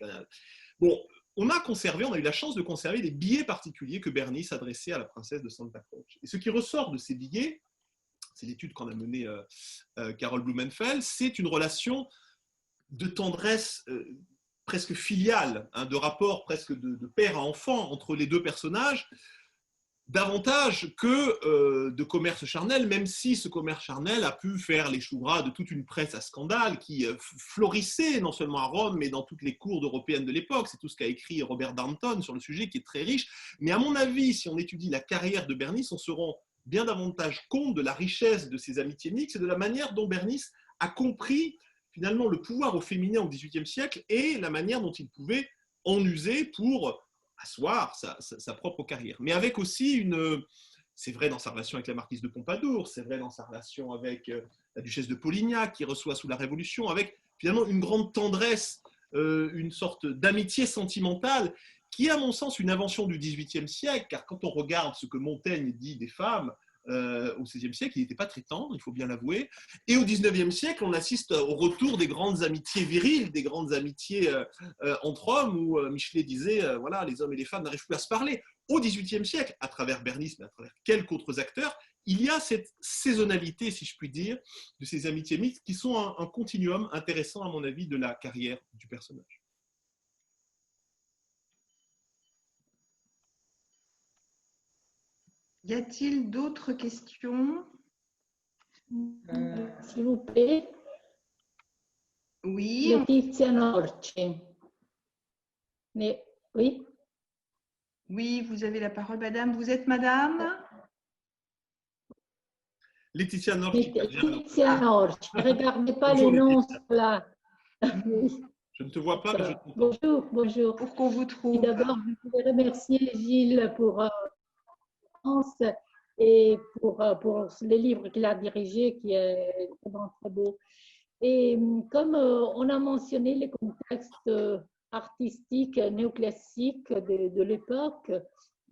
Bon, on a eu la chance de conserver des billets particuliers que Bernice adressait à la princesse de Santa Croce. Et ce qui ressort de ces billets, c'est l'étude qu'en a menée Carole Blumenfeld, c'est une relation de tendresse presque filiale, hein, de rapport presque de père à enfant entre les deux personnages, davantage que de commerce charnel, même si ce commerce charnel a pu faire les choux gras de toute une presse à scandale qui florissait non seulement à Rome, mais dans toutes les cours européennes de l'époque. C'est tout ce qu'a écrit Robert Darnton sur le sujet, qui est très riche. Mais à mon avis, si on étudie la carrière de Bernice, on se rend bien davantage compte de la richesse de ses amitiés mixtes et de la manière dont Bernice a compris finalement le pouvoir au féminin au XVIIIe siècle et la manière dont il pouvait en user pour asseoir sa propre carrière. Mais avec aussi c'est vrai dans sa relation avec la marquise de Pompadour, c'est vrai dans sa relation avec la duchesse de Polignac, qui reçoit sous la Révolution, avec finalement une grande tendresse, une sorte d'amitié sentimentale, qui est à mon sens une invention du XVIIIe siècle, car quand on regarde ce que Montaigne dit des femmes, au XVIe siècle, il n'était pas très tendre, il faut bien l'avouer. Et au XIXe siècle, on assiste au retour des grandes amitiés viriles, des grandes amitiés entre hommes, où Michelet disait, voilà, les hommes et les femmes n'arrivent plus à se parler. Au XVIIIe siècle, à travers Bernice, mais à travers quelques autres acteurs, il y a cette saisonnalité, si je puis dire, de ces amitiés mixtes qui sont un continuum intéressant, à mon avis, de la carrière du personnage. Y a-t-il d'autres questions? S'il vous plaît. Oui. Laetitia Norci. Mais, oui. Oui, vous avez la parole, madame. Vous êtes madame? Laetitia Norci. Laetitia Norci. Ne regardez pas le nom là. Je ne te vois pas, mais je t'entends. Bonjour, bonjour. Pour qu'on vous trouve. D'abord, je voulais remercier Gilles pour et pour les livres qu'il a dirigés, qui est vraiment très beau. Et comme on a mentionné les contextes artistiques néoclassiques de l'époque,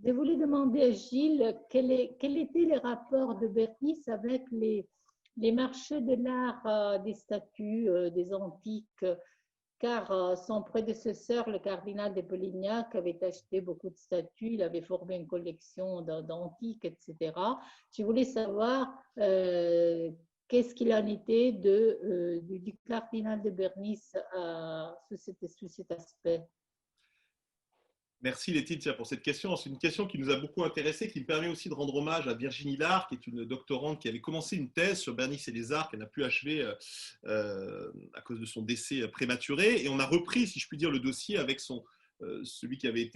je voulais demander à Gilles quel étaient les rapports de Bernice avec les marchés de l'art des statues, des antiques, car son prédécesseur, le cardinal de Polignac, avait acheté beaucoup de statues, il avait formé une collection d'antiques, etc. Je voulais savoir qu'est-ce qu'il en était du cardinal de Bernice sous cet aspect. Merci Laetitia pour cette question. C'est une question qui nous a beaucoup intéressés, qui me permet aussi de rendre hommage à Virginie Lard, qui est une doctorante qui avait commencé une thèse sur Bernice et les arts qu'elle n'a pu achever à cause de son décès prématuré. Et on a repris, si je puis dire, le dossier avec celui qui avait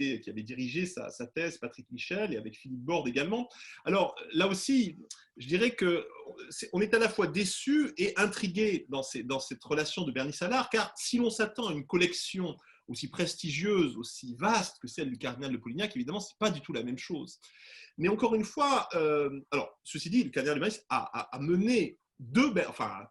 dirigé sa thèse, Patrick Michel, et avec Philippe Borde également. Alors là aussi, je dirais qu'on est à la fois déçu et intrigué dans cette relation de Bernice à l'art, car si l'on s'attend à une collection aussi prestigieuse, aussi vaste que celle du cardinal de Polignac, évidemment, ce n'est pas du tout la même chose. Mais encore une fois, alors, ceci dit, le cardinal de Bernice a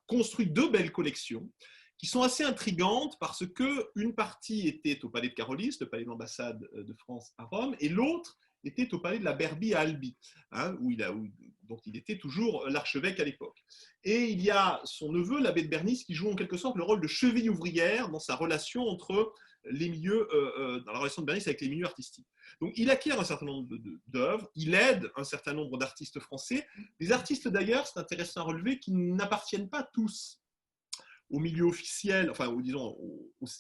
construit deux belles collections qui sont assez intrigantes parce qu'une partie était au palais de Carolis, le palais d'ambassade de France à Rome, et l'autre était au palais de la Berbie à Albi, hein, dont il était toujours l'archevêque à l'époque. Et il y a son neveu, l'abbé de Bernice, qui joue en quelque sorte le rôle de cheville ouvrière dans sa relation entre les milieux, dans la relation de Bernice avec les milieux artistiques. Donc il acquiert un certain nombre d'œuvres, il aide un certain nombre d'artistes français, des artistes d'ailleurs, c'est intéressant à relever, qui n'appartiennent pas tous au milieu officiel, enfin,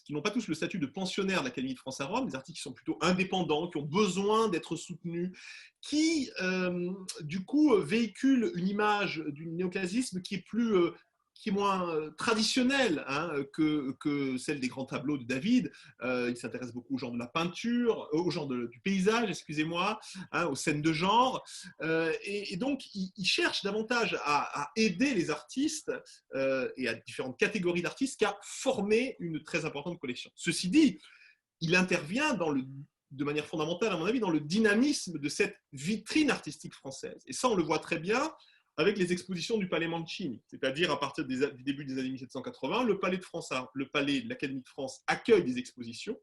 qui n'ont pas tous le statut de pensionnaire de l'Académie de France à Rome, des artistes qui sont plutôt indépendants, qui ont besoin d'être soutenus, qui, du coup, véhiculent une image du néoclassisme qui est plus qui est moins traditionnelle hein, que celle des grands tableaux de David. Il s'intéresse beaucoup au genre de la peinture, au genre du paysage, excusez-moi, hein, aux scènes de genre. Et donc, il cherche davantage à aider les artistes et à différentes catégories d'artistes qu'à former une très importante collection. Ceci dit, il intervient de manière fondamentale, à mon avis, dans le dynamisme de cette vitrine artistique française. Et ça, on le voit très bien avec les expositions du Palais Mancini. C'est-à-dire, à partir du début des années 1780, le Palais de l'Académie de France accueille des expositions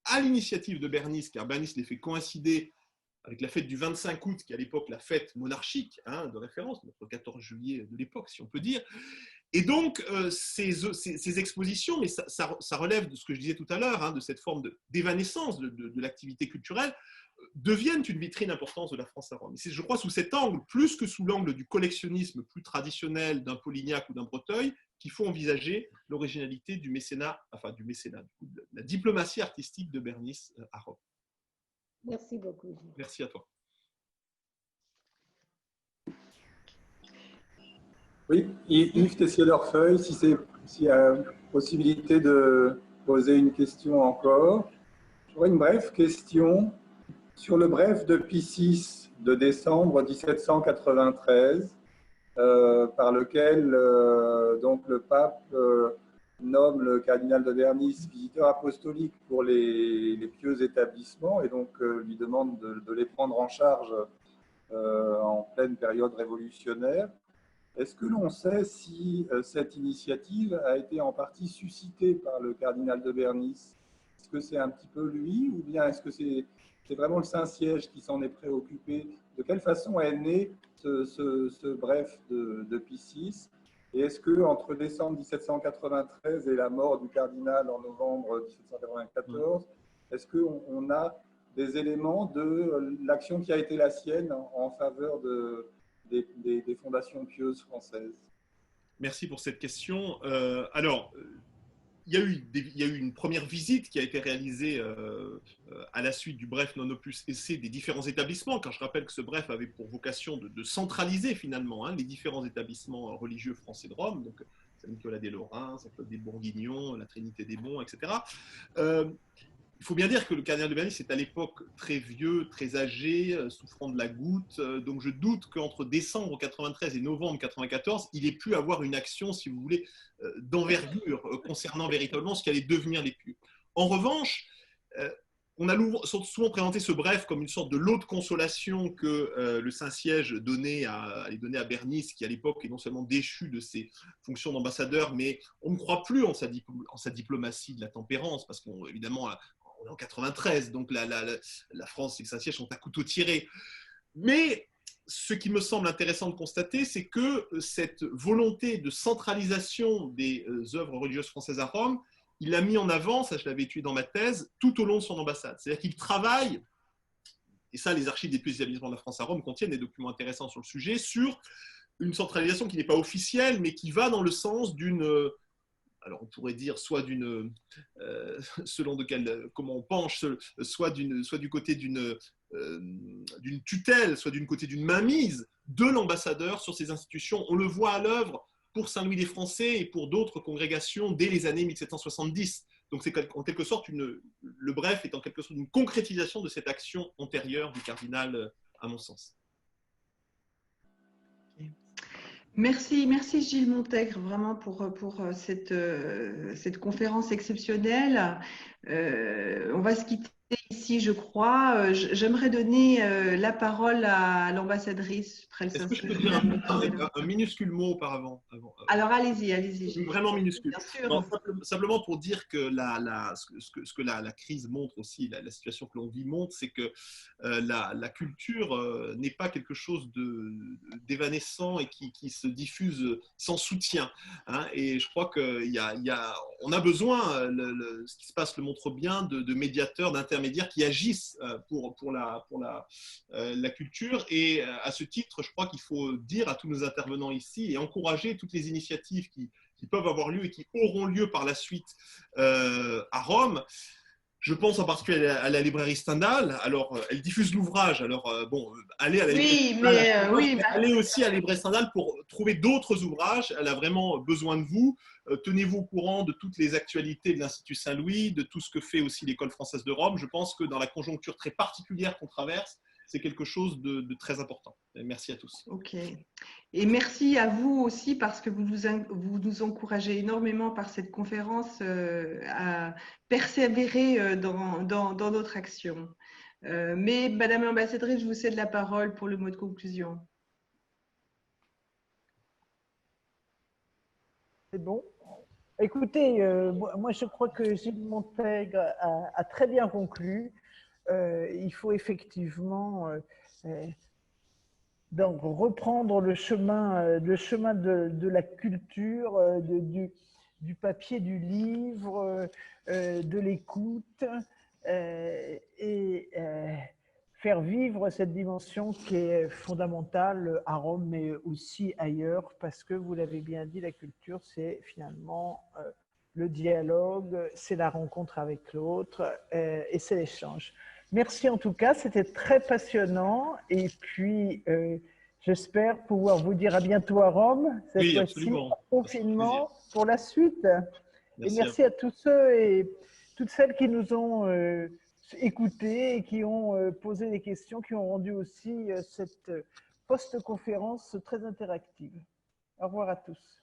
à l'initiative de Bernis, car Bernis les fait coïncider avec la fête du 25 août, qui est à l'époque la fête monarchique hein, de référence, notre 14 juillet de l'époque, si on peut dire. Et donc, ces expositions, mais ça relève de ce que je disais tout à l'heure, hein, de cette forme d'évanescence de l'activité culturelle, deviennent une vitrine importante de la France à Rome. Et c'est, je crois, sous cet angle, plus que sous l'angle du collectionnisme plus traditionnel d'un Polignac ou d'un Breteuil, qu'il faut envisager l'originalité du mécénat, de la diplomatie artistique de Bernis à Rome. Merci beaucoup. Merci à toi. Oui, Yves Tessier-Lorfeuille, s'il y a possibilité de poser une question encore. J'aurais une brève question sur le bref de Pie VI de décembre 1793, par lequel donc le pape nomme le cardinal de Bernis visiteur apostolique pour les pieux établissements et donc lui demande de les prendre en charge en pleine période révolutionnaire. Est-ce que l'on sait si cette initiative a été en partie suscitée par le cardinal de Bernis? Est-ce que c'est un petit peu lui ou bien est-ce que c'est vraiment le Saint-Siège qui s'en est préoccupé? De quelle façon est né ce bref de Pie VI? Et est-ce qu'entre décembre 1793 et la mort du cardinal en novembre 1794, est-ce qu'on a des éléments de l'action qui a été la sienne en faveur des fondations pieuses françaises? Merci pour cette question. Alors, il y a eu une première visite qui a été réalisée à la suite du bref non opus essai des différents établissements, car je rappelle que ce bref avait pour vocation de centraliser finalement hein, les différents établissements religieux français de Rome, donc Saint-Nicolas des Lorrains, Saint-Claude des Bourguignons, la Trinité des Bons, etc. Il faut bien dire que le cardinal de Bernis est à l'époque très vieux, très âgé, souffrant de la goutte. Donc je doute qu'entre décembre 93 et novembre 94, il ait pu avoir une action, si vous voulez, d'envergure concernant véritablement ce qui allait devenir les pieux. En revanche, on a souvent présenté ce bref comme une sorte de lot de consolation que le Saint-Siège allait donner à Bernis, qui à l'époque est non seulement déchu de ses fonctions d'ambassadeur, mais on ne croit plus en sa diplomatie de la tempérance, parce qu'évidemment, on est en 93, donc la France et le Saint-Siège sont à couteau tiré. Mais ce qui me semble intéressant de constater, c'est que cette volonté de centralisation des œuvres religieuses françaises à Rome, il l'a mis en avant, ça je l'avais étudié dans ma thèse, tout au long de son ambassade. C'est-à-dire qu'il travaille, et ça les archives des pieux établissements de la France à Rome contiennent des documents intéressants sur le sujet, sur une centralisation qui n'est pas officielle, mais qui va dans le sens d'une... Alors on pourrait dire soit d'une, selon comment on penche, soit du côté d'une tutelle, soit du côté d'une mainmise de l'ambassadeur sur ces institutions. On le voit à l'œuvre pour Saint-Louis des Français et pour d'autres congrégations dès les années 1770. Donc c'est en quelque sorte le bref est en quelque sorte une concrétisation de cette action antérieure du cardinal, à mon sens. Merci Gilles Montègre vraiment pour cette conférence exceptionnelle. On va se quitter ici, je crois. J'aimerais donner la parole à l'ambassadrice. Est-ce que je peux dire un minuscule mot auparavant? Alors allez-y. Gilles. Vraiment minuscule. Bien sûr. Non, simplement pour dire que ce que la crise montre aussi, la situation que l'on vit montre, c'est que la culture n'est pas quelque chose d'évanescent et qui se diffuse sans soutien. Hein, et je crois qu'on a besoin, ce qui se passe le montre bien, de médiateurs, d'intermédiaires qui agissent pour la culture. Et à ce titre, je crois qu'il faut dire à tous nos intervenants ici et encourager toutes les initiatives qui peuvent avoir lieu et qui auront lieu par la suite à Rome, Je pense en particulier à la librairie Stendhal. Alors, elle diffuse l'ouvrage. Alors, bon, allez à la librairie Stendhal. Allez aussi à la librairie Stendhal pour trouver d'autres ouvrages. Elle a vraiment besoin de vous. Tenez-vous au courant de toutes les actualités de l'Institut Saint-Louis, de tout ce que fait aussi l'École française de Rome. Je pense que dans la conjoncture très particulière qu'on traverse, c'est quelque chose de très important. Et merci à tous. Ok. Et merci à vous aussi parce que vous nous encouragez énormément par cette conférence à persévérer dans notre action. Mais Madame l'ambassadrice, je vous cède la parole pour le mot de conclusion. C'est bon. Écoutez, moi je crois que Gilles Montègre a très bien conclu. Il faut effectivement donc reprendre le chemin de la culture, du papier, du livre, de l'écoute et faire vivre cette dimension qui est fondamentale à Rome, mais aussi ailleurs, parce que vous l'avez bien dit, la culture, c'est finalement le dialogue, c'est la rencontre avec l'autre et c'est l'échange. Merci en tout cas, c'était très passionnant et puis j'espère pouvoir vous dire à bientôt à Rome, cette fois-ci, confinement pour la suite. Et merci à tous ceux et toutes celles qui nous ont écoutés et qui ont posé des questions, qui ont rendu aussi cette post-conférence très interactive. Au revoir à tous.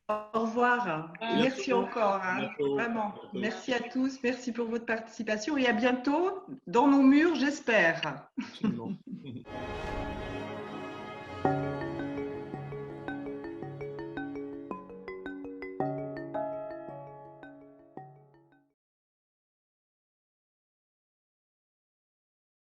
Au revoir. Merci encore. Hein. Vraiment. Merci à tous. Merci pour votre participation et à bientôt dans nos murs, j'espère.